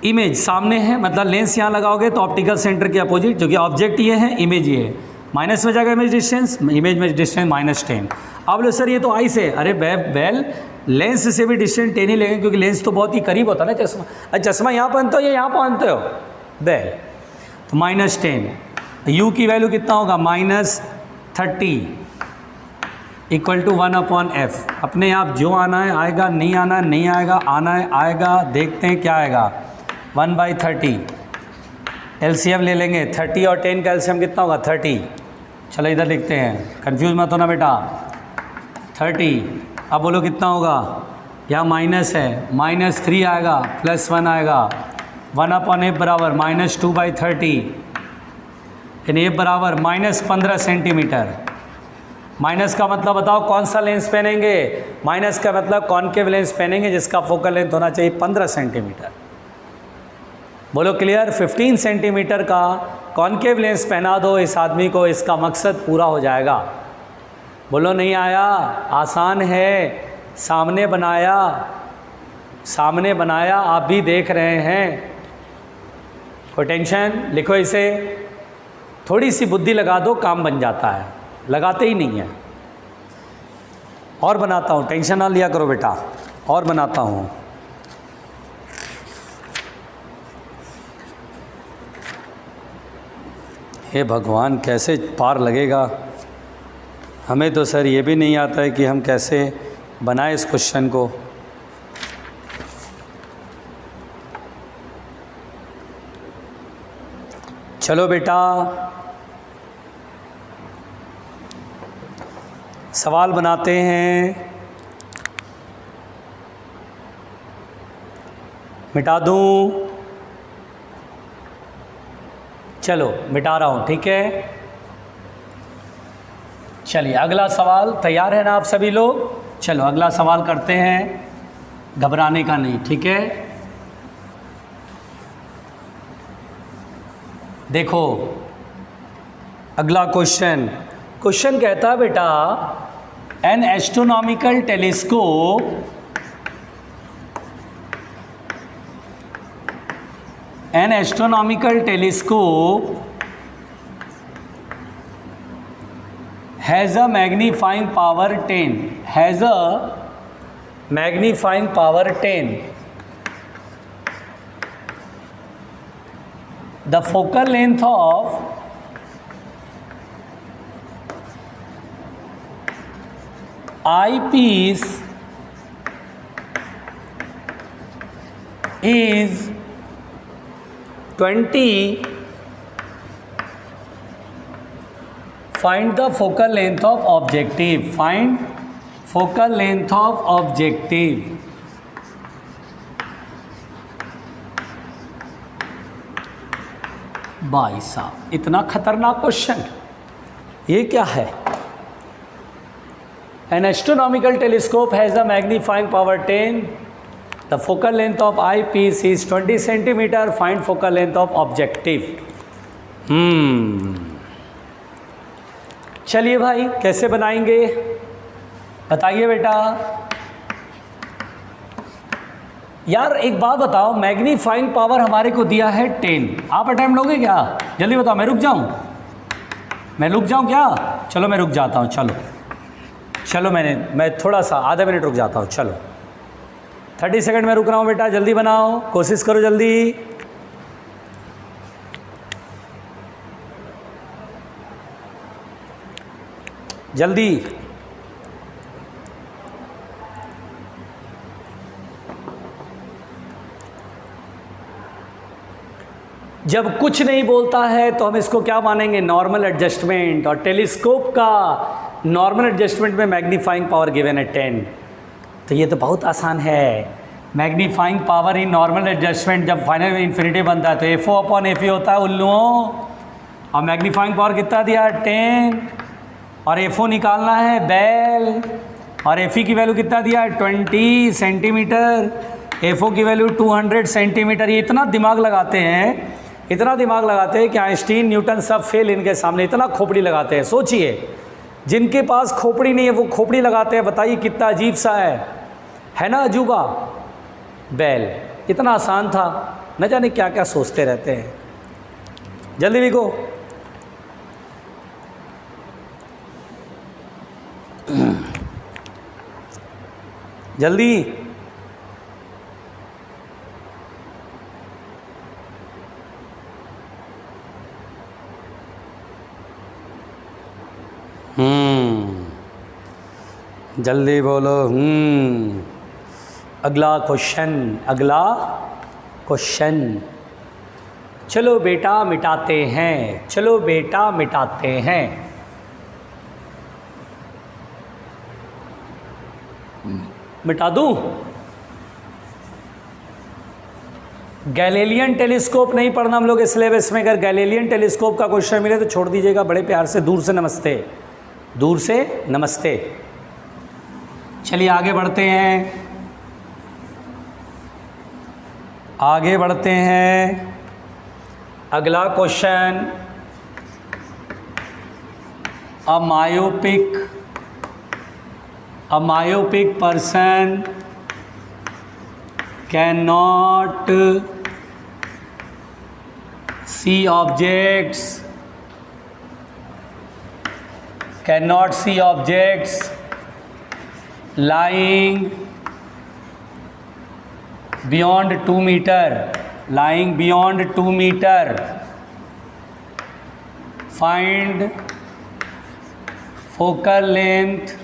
इमेज सामने है, मतलब लेंस यहाँ लगाओगे तो ऑप्टिकल सेंटर के अपोजिट, जो कि ऑब्जेक्ट ये है, इमेज ये है, माइनस में जाएगा इमेज डिस्टेंस, इमेज में डिस्टेंस -10। अब लो सर ये तो आई से, अरे बेल लेंस से भी डिस्टेंस 10 ही लेंगे, क्योंकि लेंस तो बहुत ही करीब होता है ना चश्मा। अरे चश्मा यहाँ पहनते हो या यहाँ पहनते हो बेल, तो -10। u की वैल्यू कितना होगा -30 = 1/f। अपने आप जो आना है आएगा, नहीं आना है नहीं आएगा, आना है आएगा, देखते हैं क्या आएगा 1/30। एलसीएम ले लेंगे, 30 और 10 का एलसीएम कितना होगा 30। चलो इधर लिखते हैं, कंफ्यूज मत होना बेटा, 30। अब बोलो कितना होगा, यहाँ माइनस है, -3 आएगा, +1 आएगा, 1/f बराबर -2/30, यानी f बराबर -15 सेंटीमीटर। माइनस का मतलब बताओ कौन सा लेंस पहनेंगे, माइनस का मतलब कॉनकेव लेंस पहनेंगे जिसका फोकल लेंथ होना चाहिए 15 सेंटीमीटर। बोलो क्लियर, 15 सेंटीमीटर का कॉनकेव लेंस पहना दो इस आदमी को, इसका मकसद पूरा हो जाएगा। बोलो नहीं आया, आसान है, सामने बनाया, आप भी देख रहे हैं, कोई टेंशन। लिखो इसे, थोड़ी सी बुद्धि लगा दो काम बन जाता है, लगाते ही नहीं है। और बनाता हूँ, टेंशन ना लिया करो बेटा, और बनाता हूँ। हे भगवान कैसे पार लगेगा, हमें तो सर ये भी नहीं आता है कि हम कैसे बनाए इस क्वेश्चन को। चलो बेटा सवाल बनाते हैं, मिटा दूं? चलो मिटा रहा हूँ, ठीक है। चलिए अगला सवाल, तैयार है ना आप सभी लोग? चलो अगला सवाल करते हैं, घबराने का नहीं, ठीक है। देखो अगला क्वेश्चन कहता है बेटा, N astronomical telescope has a magnifying power 10, the focal length of eyepiece is 20. Find the focal length of objective. Find focal length of objective. भाई साहब इतना खतरनाक क्वेश्चन, ये क्या है? An astronomical telescope has a magnifying power 10. The focal length of eyepiece is 20 centimeter. Find focal length of objective. चलिए भाई कैसे बनाएंगे बताइए बेटा। यार एक बात बताओ, मैग्नीफाइंग पावर हमारे को दिया है 10, आप अटेम्प्ट लोगे क्या? जल्दी बताओ, मैं रुक जाऊं क्या? चलो मैं रुक जाता हूं, चलो मैं थोड़ा सा आधा मिनट रुक जाता हूं। चलो 30 सेकंड में रुक रहा हूं बेटा, जल्दी बनाओ, कोशिश करो जल्दी। जल्दी जब कुछ नहीं बोलता है तो हम इसको क्या मानेंगे? Normal adjustment. और टेलीस्कोप का नॉर्मल एडजस्टमेंट में मैग्नीफाइंग पावर गिवन है 10, तो ये तो बहुत आसान है। Magnifying power in normal adjustment जब फाइनल इन्फिनिटी बनता है तो F O upon F E होता है उल्लुओं। और मैग्नीफाइंग पावर कितना दिया 10 और एफ ओ निकालना है बैल और एफ ई की वैल्यू कितना दिया है 20 सेंटीमीटर, एफ ओ की वैल्यू 200 सेंटीमीटर। ये इतना दिमाग लगाते हैं, इतना दिमाग लगाते हैं कि आइंस्टीन न्यूटन सब फेल इनके सामने, इतना खोपड़ी लगाते हैं। सोचिए जिनके पास खोपड़ी नहीं है वो खोपड़ी लगाते हैं, बताइए कितना अजीब सा है ना अजूबा। बैल इतना आसान था, न जाने क्या क्या सोचते रहते हैं। जल्दी लिखो। जल्दी। जल्दी बोलो। अगला क्वेश्चन, अगला क्वेश्चन। चलो बेटा मिटाते हैं, चलो बेटा मिटाते हैं। मिटा दूं? गैलीलियन टेलीस्कोप नहीं पढ़ना हम लोग इस सिलेबस में। अगर गैलीलियन टेलीस्कोप का क्वेश्चन मिले तो छोड़ दीजिएगा बड़े प्यार से। दूर से नमस्ते, दूर से नमस्ते। चलिए आगे बढ़ते हैं, आगे बढ़ते हैं। अगला question, a myopic person can not see objects, cannot see objects lying beyond 2 meter, lying beyond 2 meter. Find focal length,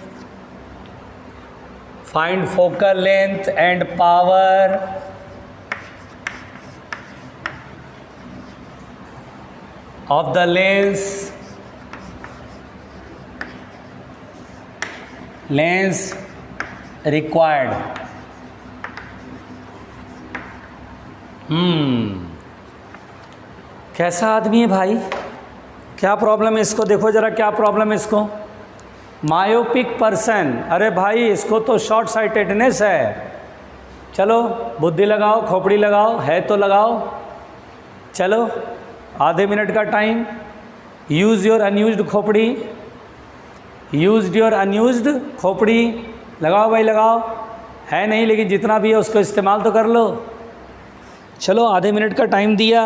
find focal length and power of the lens required. कैसा आदमी है भाई, क्या प्रॉब्लम है इसको, देखो जरा क्या प्रॉब्लम है इसको। मायोपिक पर्सन, अरे भाई इसको तो शॉर्ट साइटेडनेस है। चलो बुद्धि लगाओ, खोपड़ी लगाओ, है तो लगाओ। चलो आधे मिनट का टाइम। यूज़ योर अनयूज्ड खोपड़ी, यूज्ड योर अनयूज्ड खोपड़ी। लगाओ भाई लगाओ, है नहीं लेकिन जितना भी है उसको इस्तेमाल तो कर लो। चलो आधे मिनट का टाइम दिया।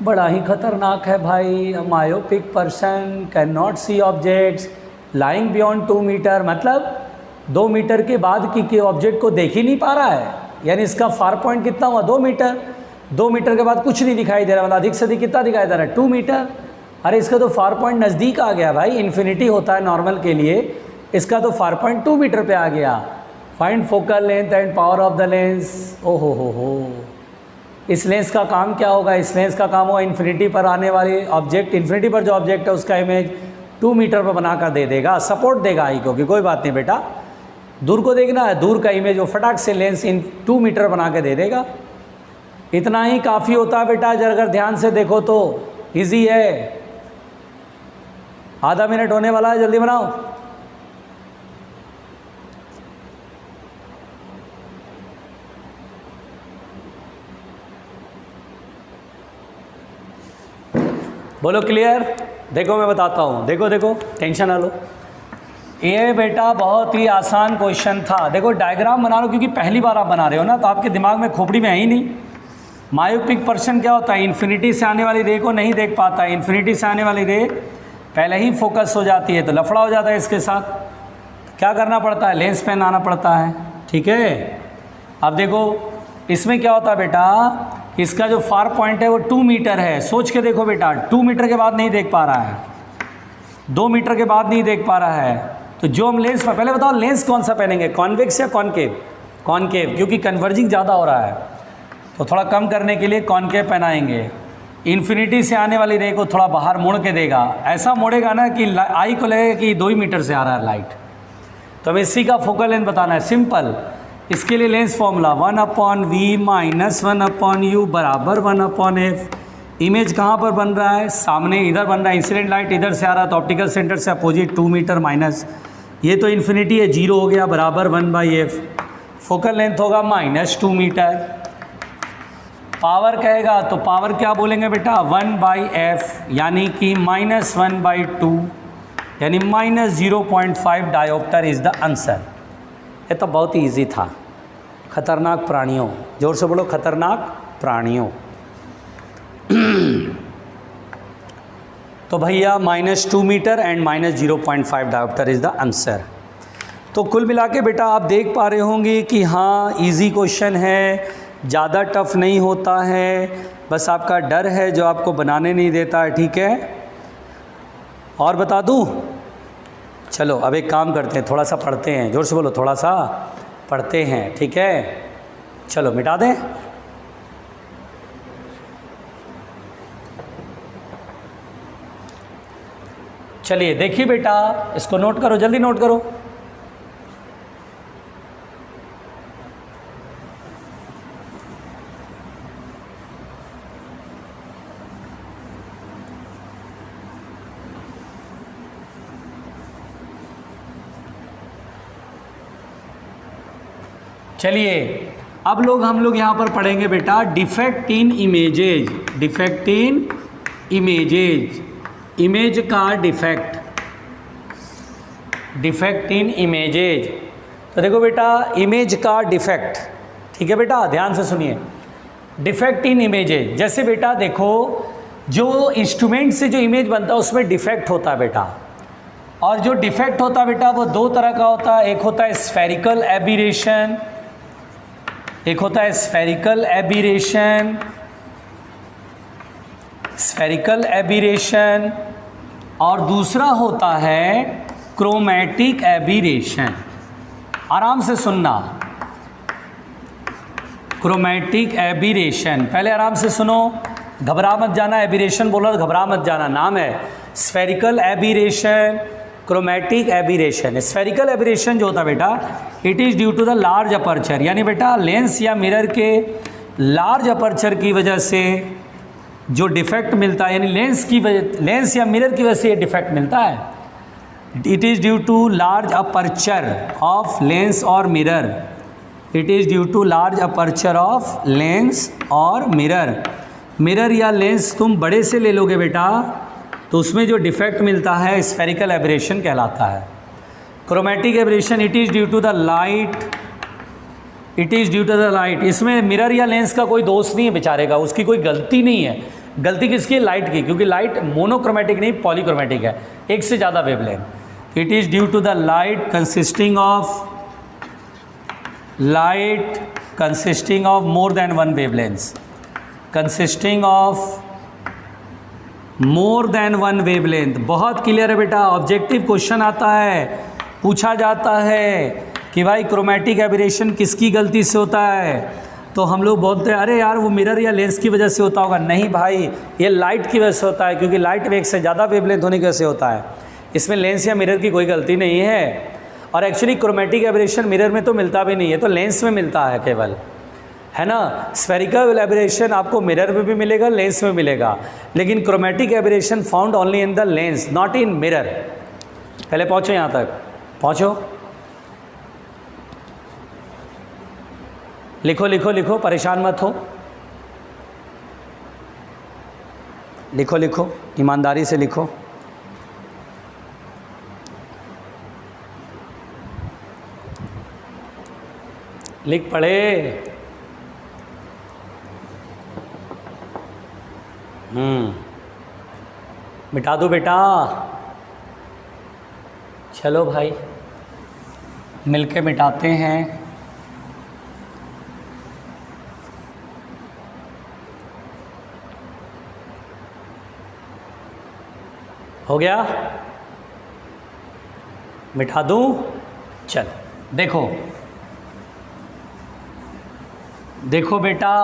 बड़ा ही खतरनाक है भाई। Myopic person can not see objects lying beyond 2 metre, मतलब 2 मीटर के बाद की ऑब्जेक्ट को देख ही नहीं पा रहा है। यानी इसका फार पॉइंट कितना हुआ 2 मीटर। 2 मीटर के बाद कुछ नहीं दिखाई दे रहा, मतलब अधिक से अधिक कितना दिखाई दे रहा है 2 मीटर। अरे इसका तो फार पॉइंट नज़दीक आ गया भाई, इन्फिनिटी होता है नॉर्मल के लिए, इसका तो फार पॉइंट 2 मीटर पे आ गया। Find focal length and power of the lens. ओहो हो, इस लेंस का काम क्या होगा? इस लेंस का काम होगा इन्फिनिटी पर आने वाली ऑब्जेक्ट, इन्फिनिटी पर जो ऑब्जेक्ट है उसका इमेज 2 मीटर पर बनाकर दे देगा, सपोर्ट देगा आई को कि कोई बात नहीं बेटा, दूर को देखना है, दूर का इमेज वो फटाक से लेंस इन 2 मीटर बना के दे देगा। इतना ही काफ़ी होता है बेटा, अगर ध्यान से देखो तो ईजी है। आधा मिनट होने वाला है, जल्दी बनाओ। बोलो क्लियर? देखो मैं बताता हूँ, देखो देखो टेंशन ना लो। ये बेटा बहुत ही आसान क्वेश्चन था। देखो डायग्राम बना लो, क्योंकि पहली बार आप बना रहे हो ना, तो आपके दिमाग में खोपड़ी में है ही नहीं। मायोपिक पर्सन क्या होता है? इन्फिनिटी से आने वाली रे को नहीं देख पाता है। इन्फिनिटी से आने वाली रे पहले ही फोकस हो जाती है, तो लफड़ा हो जाता है इसके साथ। क्या करना पड़ता है? लेंस पेन आना पड़ता है, ठीक है। अब देखो इसमें क्या होता है बेटा, इसका जो फार पॉइंट है वो 2 मीटर है। सोच के देखो बेटा, 2 मीटर के बाद नहीं देख पा रहा है, 2 मीटर के बाद नहीं देख पा रहा है, तो जो हम लेंस में, पहले बताओ लेंस कौन सा पहनेंगे, कॉन्वेक्स या कॉनकेव? कॉनकेव, क्योंकि कन्वर्जिंग ज़्यादा हो रहा है, तो थोड़ा कम करने के लिए कॉनकेव पहनाएंगे। इन्फिनिटी से आने वाली रे को थोड़ा बाहर मोड़ के देगा, ऐसा मोड़ेगा ना कि आई को लगेगा कि 2 ही मीटर से आ रहा है लाइट। तो हमें इसी का फोकल लेंथ बताना है, सिंपल। इसके लिए lens formula 1/v minus 1/u बराबर 1/f। इमेज कहाँ पर बन रहा है? सामने इधर बन रहा है, इंसिडेंट लाइट इधर से आ रहा है तो ऑप्टिकल सेंटर से अपोजिट 2 मीटर माइनस, ये तो इन्फिनिटी है, 0 हो गया, बराबर 1/f। फोकल लेंथ होगा -2 मीटर। पावर कहेगा तो पावर क्या बोलेंगे बेटा? 1/f, यानी कि -1/2, यानी -0.5 डायोप्टर इज़ द आंसर। ये तो बहुत ही ईजी था। खतरनाक प्राणियों, जोर से बोलो, खतरनाक प्राणियों। तो भैया -2 metre and -0.5 dioptre is the answer. तो कुल मिला के बेटा आप देख पा रहे होंगे कि हाँ इजी क्वेश्चन है, ज़्यादा टफ नहीं होता है, बस आपका डर है जो आपको बनाने नहीं देता है, ठीक है। और बता दूँ? चलो अब एक काम करते हैं, थोड़ा सा पढ़ते हैं, जोर से बोलो, थोड़ा सा पढ़ते हैं, ठीक है। चलो मिटा दें। चलिए देखिए बेटा, इसको नोट करो, जल्दी नोट करो। चलिए अब हम लोग यहाँ पर पढ़ेंगे बेटा defect in images. Defect in images, image का डिफेक्ट, डिफेक्ट इन इमेजेज। तो देखो बेटा इमेज का डिफेक्ट, ठीक है बेटा, ध्यान से सुनिए। डिफेक्ट इन इमेजेज, जैसे बेटा देखो जो इंस्ट्रूमेंट से जो इमेज बनता है उसमें डिफेक्ट होता है बेटा, और जो डिफेक्ट होता है बेटा वो दो तरह का होता है। एक होता है स्फेरिकल एबिरेशन, एक होता है स्फेरिकल एबिरेशन, स्फेरिकल एबिरेशन, और दूसरा होता है क्रोमैटिक एबिरेशन। आराम से सुनना, क्रोमैटिक एबिरेशन, पहले आराम से सुनो, घबरा मत जाना। एबिरेशन बोला तो घबरा मत जाना, नाम है spherical aberration, chromatic aberration. Spherical aberration जो होता है बेटा, it is due to the large aperture, यानी बेटा लेंस या मिरर के लार्ज अपर्चर की वजह से जो डिफेक्ट मिलता है, यानी लेंस या मिरर की वजह से ये डिफेक्ट मिलता है। It is due to large aperture of lens और mirror, it is due to large aperture of lens और मिरर। मिरर या लेंस तुम बड़े से ले लोगे बेटा तो उसमें जो डिफेक्ट मिलता है स्फेरिकल एब्रेशन कहलाता है। Chromatic aberration, it is due to the light, it is due to the light. इसमें मिरर या लेंस का कोई दोष नहीं है बेचारे का, उसकी कोई गलती नहीं है। गलती किसकी है? लाइट की, क्योंकि लाइट मोनोक्रोमैटिक नहीं पॉलीक्रोमैटिक है, एक से ज़्यादा wavelength. It is due to the light consisting of more than one wavelength, consisting of more than one wavelength. बहुत क्लियर है बेटा, ऑब्जेक्टिव क्वेश्चन आता है, पूछा जाता है कि भाई क्रोमैटिक एबिरेशन किसकी गलती से होता है, तो हम लोग बोलते हैं अरे यार वो मिरर या लेंस की वजह से होता होगा। नहीं भाई, ये लाइट की वजह से होता है, क्योंकि लाइट वेग से ज़्यादा वेवलेंथ होने की वजह से होता है। इसमें लेंस या मिरर की कोई गलती नहीं है। और एक्चुअली क्रोमैटिक एबिरेशन मिरर में तो मिलता भी नहीं है, तो लेंस में मिलता है केवल, है ना। स्फेरिकल एबिरेशन आपको मिरर में भी मिलेगा, लेंस में मिलेगा, लेकिन chromatic aberration found only in the lens, not in mirror. पहले पहुँचो, यहाँ तक पहुँचो। लिखो लिखो लिखो, परेशान मत हो, लिखो लिखो, ईमानदारी से लिखो। लिख पढ़े। मिटा दो बेटा। चलो भाई मिलके मिटाते हैं। हो गया? मिटा दूँ? चलो देखो, देखो बेटा,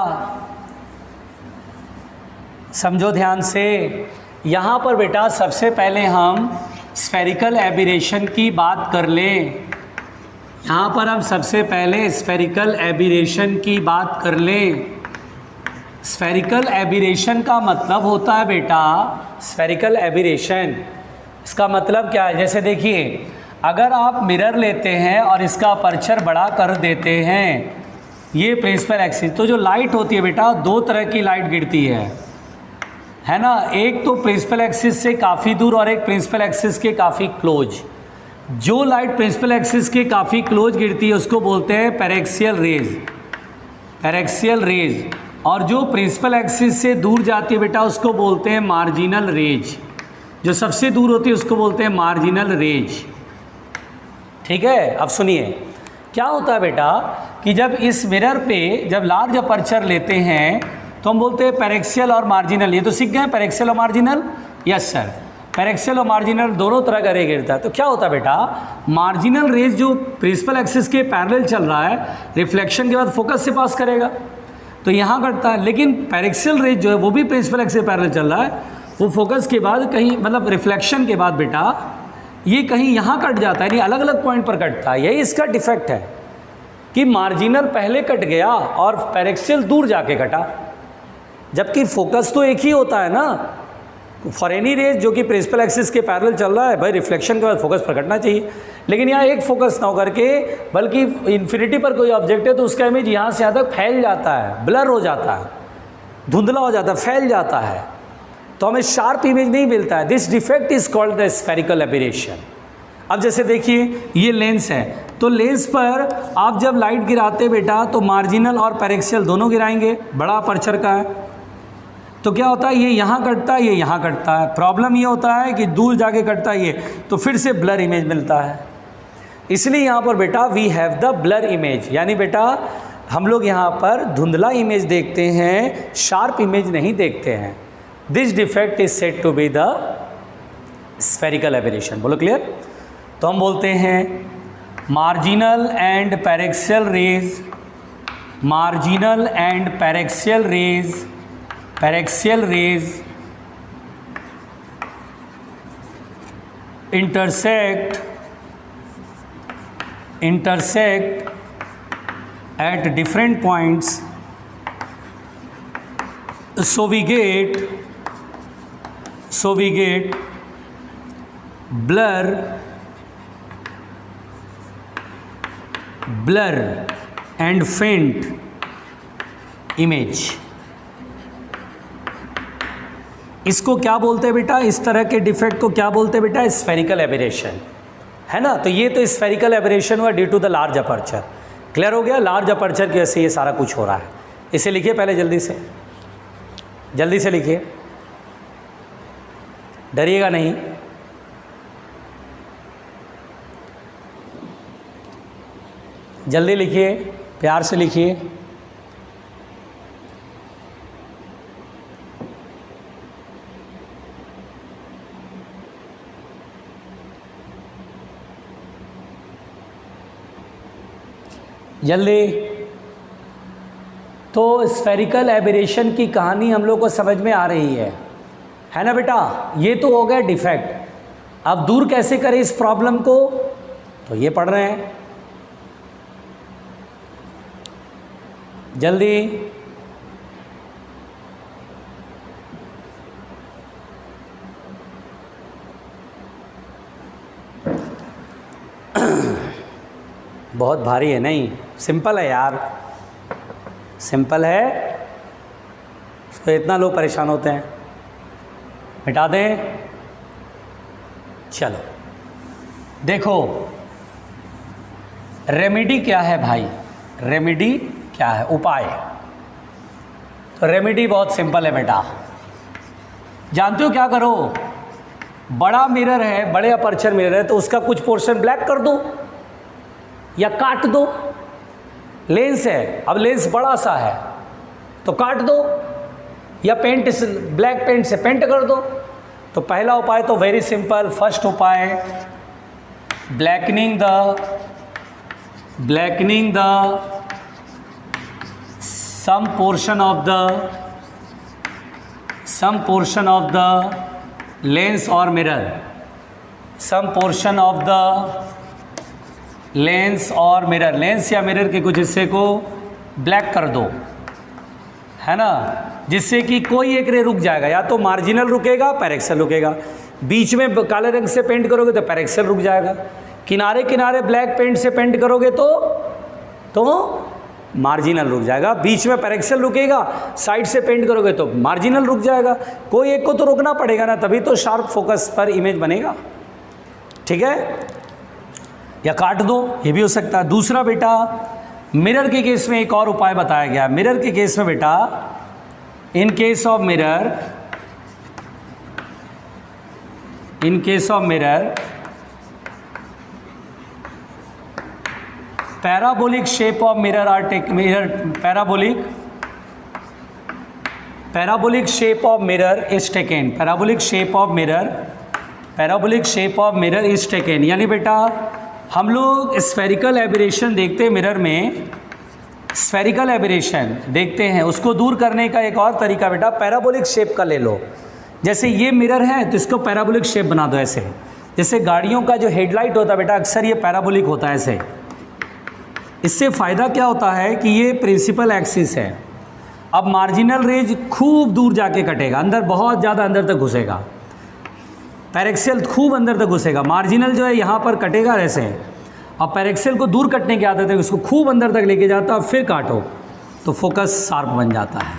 समझो ध्यान से। यहाँ पर बेटा सबसे पहले हम स्फेरिकल एबिरेशन की बात कर लें। यहाँ पर हम सबसे पहले स्फेरिकल एबिरेशन की बात कर लें। स्फेरिकल एबिरेशन का मतलब होता है बेटा, स्फेरिकल एबिरेशन इसका मतलब क्या है? जैसे देखिए, अगर आप मिरर लेते हैं और इसका अपर्चर बड़ा कर देते हैं, ये प्रिंसिपल एक्सिस, तो जो लाइट होती है बेटा, दो तरह की लाइट गिरती है ना। एक तो प्रिंसिपल एक्सिस से काफ़ी दूर और एक प्रिंसिपल एक्सिस के काफ़ी क्लोज। जो लाइट प्रिंसिपल एक्सिस के काफ़ी क्लोज गिरती है उसको बोलते हैं पैरेक्सियल रेज, पैरेक्सियल रेज। और जो प्रिंसिपल एक्सिस से दूर जाती है बेटा उसको बोलते हैं मार्जिनल रेज। जो सबसे दूर होती है उसको बोलते हैं मार्जिनल रेज। ठीक है, अब सुनिए क्या होता है बेटा कि जब इस मिरर पे जब लार्ज अपर्चर लेते हैं तो हम बोलते हैं पैरेक्सियल और मार्जिनल। ये तो सीख गए पैरेक्सियल और मार्जिनल। यस सर, पैरेक्सियल और मार्जिनल दोनों तरह का रे गिरता है। तो क्या होता है बेटा, मार्जिनल रेज जो प्रिंसिपल एक्सिस के पैरेलल चल रहा है, रिफ्लेक्शन के बाद फोकस से पास करेगा तो यहाँ कटता है। लेकिन पैरेक्सियल रेज जो है वो भी प्रिंसिपल एक्सिस के पैरेलल चल रहा है, वो फोकस के बाद कहीं मतलब रिफ्लेक्शन के बाद बेटा ये कहीं यहाँ कट जाता है, यानी अलग अलग पॉइंट पर कटता है। यही इसका डिफेक्ट है कि मार्जिनल पहले कट गया और पैरेक्सियल दूर जाके कटा, जबकि फोकस तो एक ही होता है ना। फॉर एनी रेज जो कि प्रिंसिपल एक्सिस के पैरेलल चल रहा है, भाई रिफ्लेक्शन के बाद फोकस पर कटना चाहिए। लेकिन यहाँ एक फोकस ना हो करके बल्कि इन्फिनिटी पर कोई ऑब्जेक्ट है तो उसका इमेज यहाँ से यहाँ तक फैल जाता है, ब्लर हो जाता है, धुंधला हो जाता है, फैल जाता है, तो हमें शार्प इमेज नहीं मिलता है। This defect is called the spherical aberration. अब जैसे देखिए ये लेंस है, तो लेंस पर आप जब लाइट गिराते बेटा तो मार्जिनल और पैरेक्सियल दोनों गिराएंगे, बड़ा अपर्चर का है तो क्या होता है, ये यहाँ कटता है, ये यहाँ कटता है। प्रॉब्लम ये होता है कि दूर जाके कटता है ये, तो फिर से ब्लर इमेज मिलता है। इसलिए यहाँ पर बेटा we have the blur image, यानी बेटा हम लोग यहाँ पर धुंधला इमेज देखते हैं, शार्प इमेज नहीं देखते हैं। This defect is said to be the spherical aberration. बोलो क्लियर? तो हम बोलते हैं marginal and paraxial rays, marginal and paraxial rays, paraxial rays intersect at different points, so we get blur and faint image। इसको क्या बोलते हैं बेटा, इस तरह के डिफेक्ट को क्या बोलते हैं बेटा, स्फेरिकल एबिरेशन, है ना। तो ये तो स्फेरिकल एबिरेशन हुआ due to the large aperture. Clear हो गया? लार्ज अपर्चर की वजह से ये सारा कुछ हो रहा है। इसे लिखिए पहले, जल्दी से लिखिए, डरिएगा नहीं। जल्दी लिखिए, प्यार से लिखिए। जल्दी। तो स्फेरिकल एबिरेशन की कहानी हम लोग को समझ में आ रही है ना बेटा। ये तो हो गया डिफेक्ट। अब दूर कैसे करें इस प्रॉब्लम को, तो ये पढ़ रहे हैं, जल्दी। बहुत भारी है, नहीं सिंपल है यार, सिंपल है, तो इतना लोग परेशान होते हैं। मिटा दें। चलो देखो रेमेडी क्या है भाई, रेमेडी क्या है, उपाय। तो रेमेडी बहुत सिंपल है बेटा। जानते हो क्या करो, बड़ा मिरर है, बड़े अपर्चर मिरर है, तो उसका कुछ पोर्शन ब्लैक कर दो या काट दो। लेंस है, अब लेंस बड़ा सा है तो काट दो, या पेंट से, ब्लैक पेंट से पेंट कर दो। तो पहला उपाय तो वेरी सिंपल, फर्स्ट उपाय blackening the some portion of the lens or mirror, some portion of the lens और मिरर, लेंस या मिरर के कुछ हिस्से को ब्लैक कर दो, है ना, जिससे कि कोई एक रे रुक जाएगा, या तो मार्जिनल रुकेगा, पैरेक्सल रुकेगा। बीच में काले रंग से पेंट करोगे तो पैरेक्सल रुक जाएगा, किनारे किनारे ब्लैक पेंट से पेंट करोगे तो मार्जिनल रुक जाएगा, बीच में पैरेक्सल रुकेगा, साइड से पेंट करोगे तो मार्जिनल रुक जाएगा। कोई एक को तो रुकना पड़ेगा ना, तभी तो शार्प फोकस पर इमेज बनेगा। ठीक है, या काट दो, ये भी हो सकता है। दूसरा बेटा, मिरर के केस में एक और उपाय बताया गया। मिरर के केस में बेटा, in case of mirror, in case of mirror, parabolic shape of mirror are take, mirror parabolic shape of mirror is taken, parabolic shape of mirror is taken. यानी बेटा हम लोग स्फेरिकल एबरेशन देखते हैं mirror में, spherical aberration देखते हैं, उसको दूर करने का एक और तरीका बेटा पैराबोलिक शेप का ले लो। जैसे ये मिरर है तो इसको पैराबोलिक शेप बना दो ऐसे, जैसे गाड़ियों का जो हेडलाइट होता है बेटा अक्सर ये पैराबोलिक होता है ऐसे। इससे फ़ायदा क्या होता है कि ये प्रिंसिपल एक्सिस है, अब मार्जिनल रेज खूब दूर जाके कटेगा, अंदर बहुत ज़्यादा अंदर तक घुसेगा, पैरेक्सल खूब अंदर तक घुसेगा, मार्जिनल जो है यहाँ पर कटेगा ऐसे। अब पैरेक्सल को दूर कटने की आदत है, उसको खूब अंदर तक लेके जाता है, फिर काटो तो फोकस शार्प बन जाता है।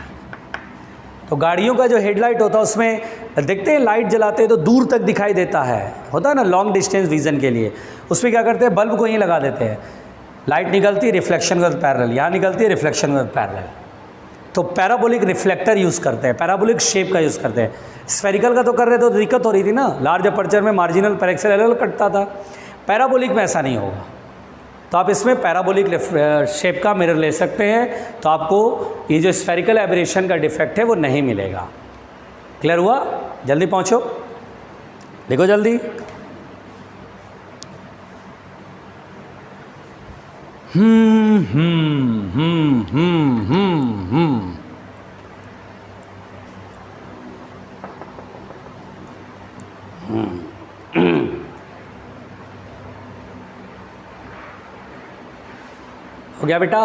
तो गाड़ियों का जो हेडलाइट होता है उसमें देखते हैं लाइट जलाते हैं तो दूर तक दिखाई देता है, होता है ना लॉन्ग डिस्टेंस विज़न के लिए। उसमें क्या करते हैं, बल्ब को यहीं लगा देते हैं, लाइट निकलती है रिफ्लेक्शन विद पैरेलल, यहाँ निकलती है रिफ्लेक्शन विद पैरेलल, तो पैराबोलिक रिफ्लेक्टर यूज़ करते हैं, पैराबोलिक शेप का यूज़ करते हैं। स्फेरिकल का तो कर रहे तो दिक्कत हो रही थी ना, लार्ज अपर्चर में मार्जिनल पैरेक्सल अलग अलग कटता था, पैराबोलिक में ऐसा नहीं होगा। तो आप इसमें पैराबोलिक शेप का मिरर ले सकते हैं, तो आपको ये जो स्फेरिकल एबरेशन का डिफेक्ट है वो नहीं मिलेगा। क्लियर हुआ? जल्दी पहुँचो, देखो जल्दी। हो गया बेटा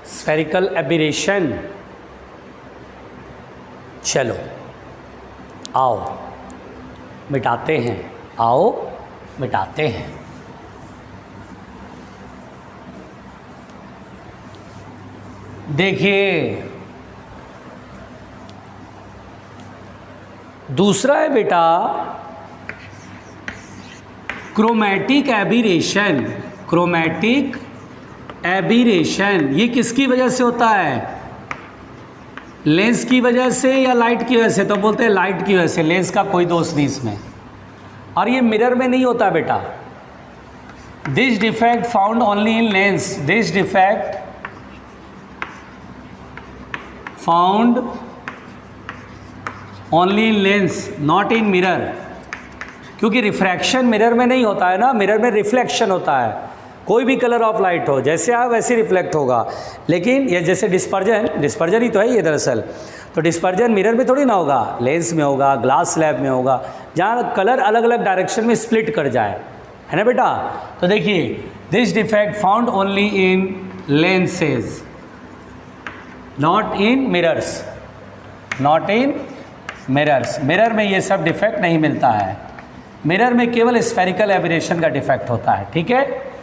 स्फेरिकल एबरेशन। चलो आओ मिटाते हैं, आओ मिटाते हैं। देखिए दूसरा है बेटा क्रोमैटिक एबरेशन। क्रोमैटिक एबरेशन ये किसकी वजह से होता है? लेंस की वजह से या लाइट की वजह से? तो बोलते हैं लाइट की वजह से, लेंस का कोई दोष नहीं इसमें। और ये मिरर में नहीं होता बेटा। This defect found only in lens, this defect found only in lens not in mirror. क्योंकि रिफ्रैक्शन मिरर में नहीं होता है ना, मिरर में रिफ्लेक्शन होता है। कोई भी कलर ऑफ लाइट हो, जैसे आए वैसे रिफ्लेक्ट होगा। लेकिन ये जैसे डिस्पर्जन ही तो है ये दरअसल। तो डिस्पर्जन मिरर में थोड़ी ना होगा, लेंस में होगा, ग्लास स्लैब में होगा, जहाँ कलर अलग अलग डायरेक्शन में स्प्लिट कर जाए, है ना बेटा। तो देखिए this defect found only in lenses not in mirrors, not in mirrors. Mirror में ये सब डिफेक्ट नहीं मिलता है, मिरर में केवल स्फेरिकल एबरेशन का डिफेक्ट होता है, ठीक है।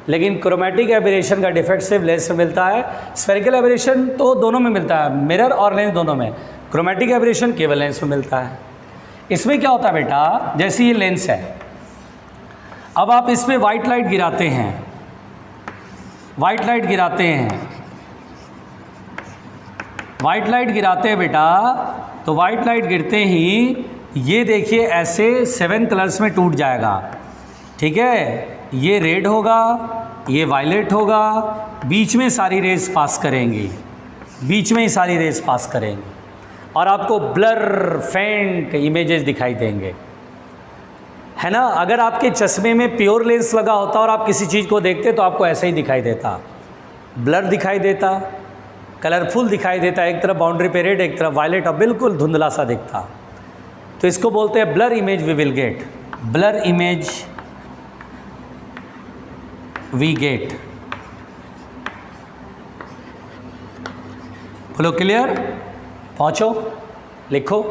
लेकिन क्रोमैटिक एबरेशन का डिफेक्ट सिर्फ लेंस में मिलता है। स्फेरिकल एबरेशन तो दोनों में मिलता है, मिरर और लेंस दोनों में। क्रोमैटिक एबरेशन केवल लेंस में मिलता है। इसमें क्या होता है बेटा, जैसे ये लेंस है, अब आप इसमें वाइट लाइट गिराते हैं, वाइट लाइट गिराते हैं, वाइट लाइट गिराते हैं बेटा, तो वाइट लाइट गिरते ही ये देखिए ऐसे 7 कलर्स में टूट जाएगा, ठीक है। ये रेड होगा, ये वायलेट होगा, बीच में सारी रेज पास करेंगी, बीच में ही सारी रेज पास करेंगी और आपको ब्लर फेंट इमेजेस दिखाई देंगे, है ना। अगर आपके चश्मे में प्योर लेंस लगा होता और आप किसी चीज़ को देखते तो आपको ऐसा ही दिखाई देता, ब्लर दिखाई देता, कलरफुल दिखाई देता, एक तरफ बाउंड्री पे रेड एक तरफ वायलेट और बिल्कुल धुंधला सा दिखता। तो इसको बोलते हैं blur image we will get, blur image we get. बोलो क्लियर? पहुंचो, लिखो।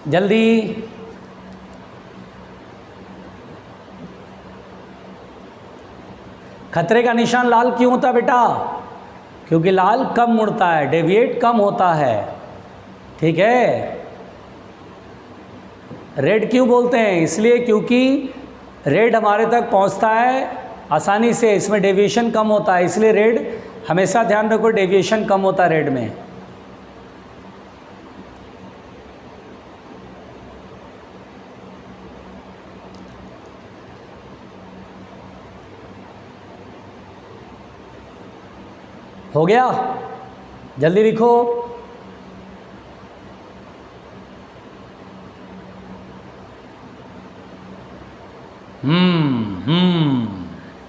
जल्दी। खतरे का निशान लाल क्यों होता है बेटा? क्योंकि लाल कम मुड़ता है, डेविएट कम होता है, ठीक है। रेड क्यों बोलते हैं? इसलिए क्योंकि रेड हमारे तक पहुंचता है आसानी से, इसमें डेविएशन कम होता है, इसलिए रेड हमेशा ध्यान रखो, डेविएशन कम होता है रेड में। हो गया? जल्दी लिखो।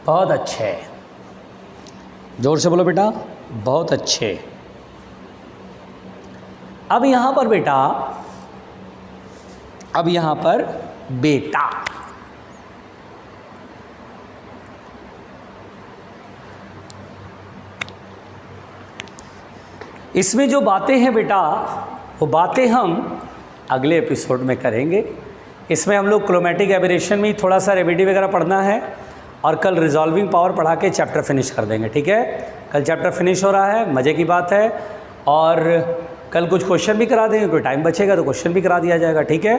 बहुत अच्छे, जोर से बोलो बेटा, बहुत अच्छे। अब यहां पर बेटा, अब यहां पर बेटा, इसमें जो बातें हैं बेटा, वो बातें हम अगले एपिसोड में करेंगे। इसमें हम लोग क्रोमैटिक एबरेशन में थोड़ा सा रेमेडी वगैरह पढ़ना है, और कल रिजॉल्विंग पावर पढ़ा के चैप्टर फिनिश कर देंगे, ठीक है। कल चैप्टर फिनिश हो रहा है, मज़े की बात है। और कल कुछ क्वेश्चन भी करा देंगे, कोई टाइम बचेगा तो क्वेश्चन भी करा दिया जाएगा, ठीक है।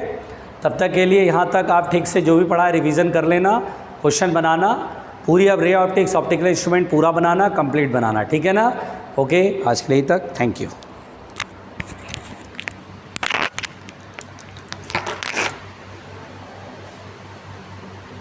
तब तक के लिए यहाँ तक आप ठीक से जो भी पढ़ा है रिवीजन कर लेना, क्वेश्चन बनाना, पूरी अब रे ऑप्टिक्स ऑप्टिकल इंस्ट्रूमेंट पूरा बनाना, कंप्लीट बनाना, ठीक है ना। ओके, आज के लिए तक, थैंक यू।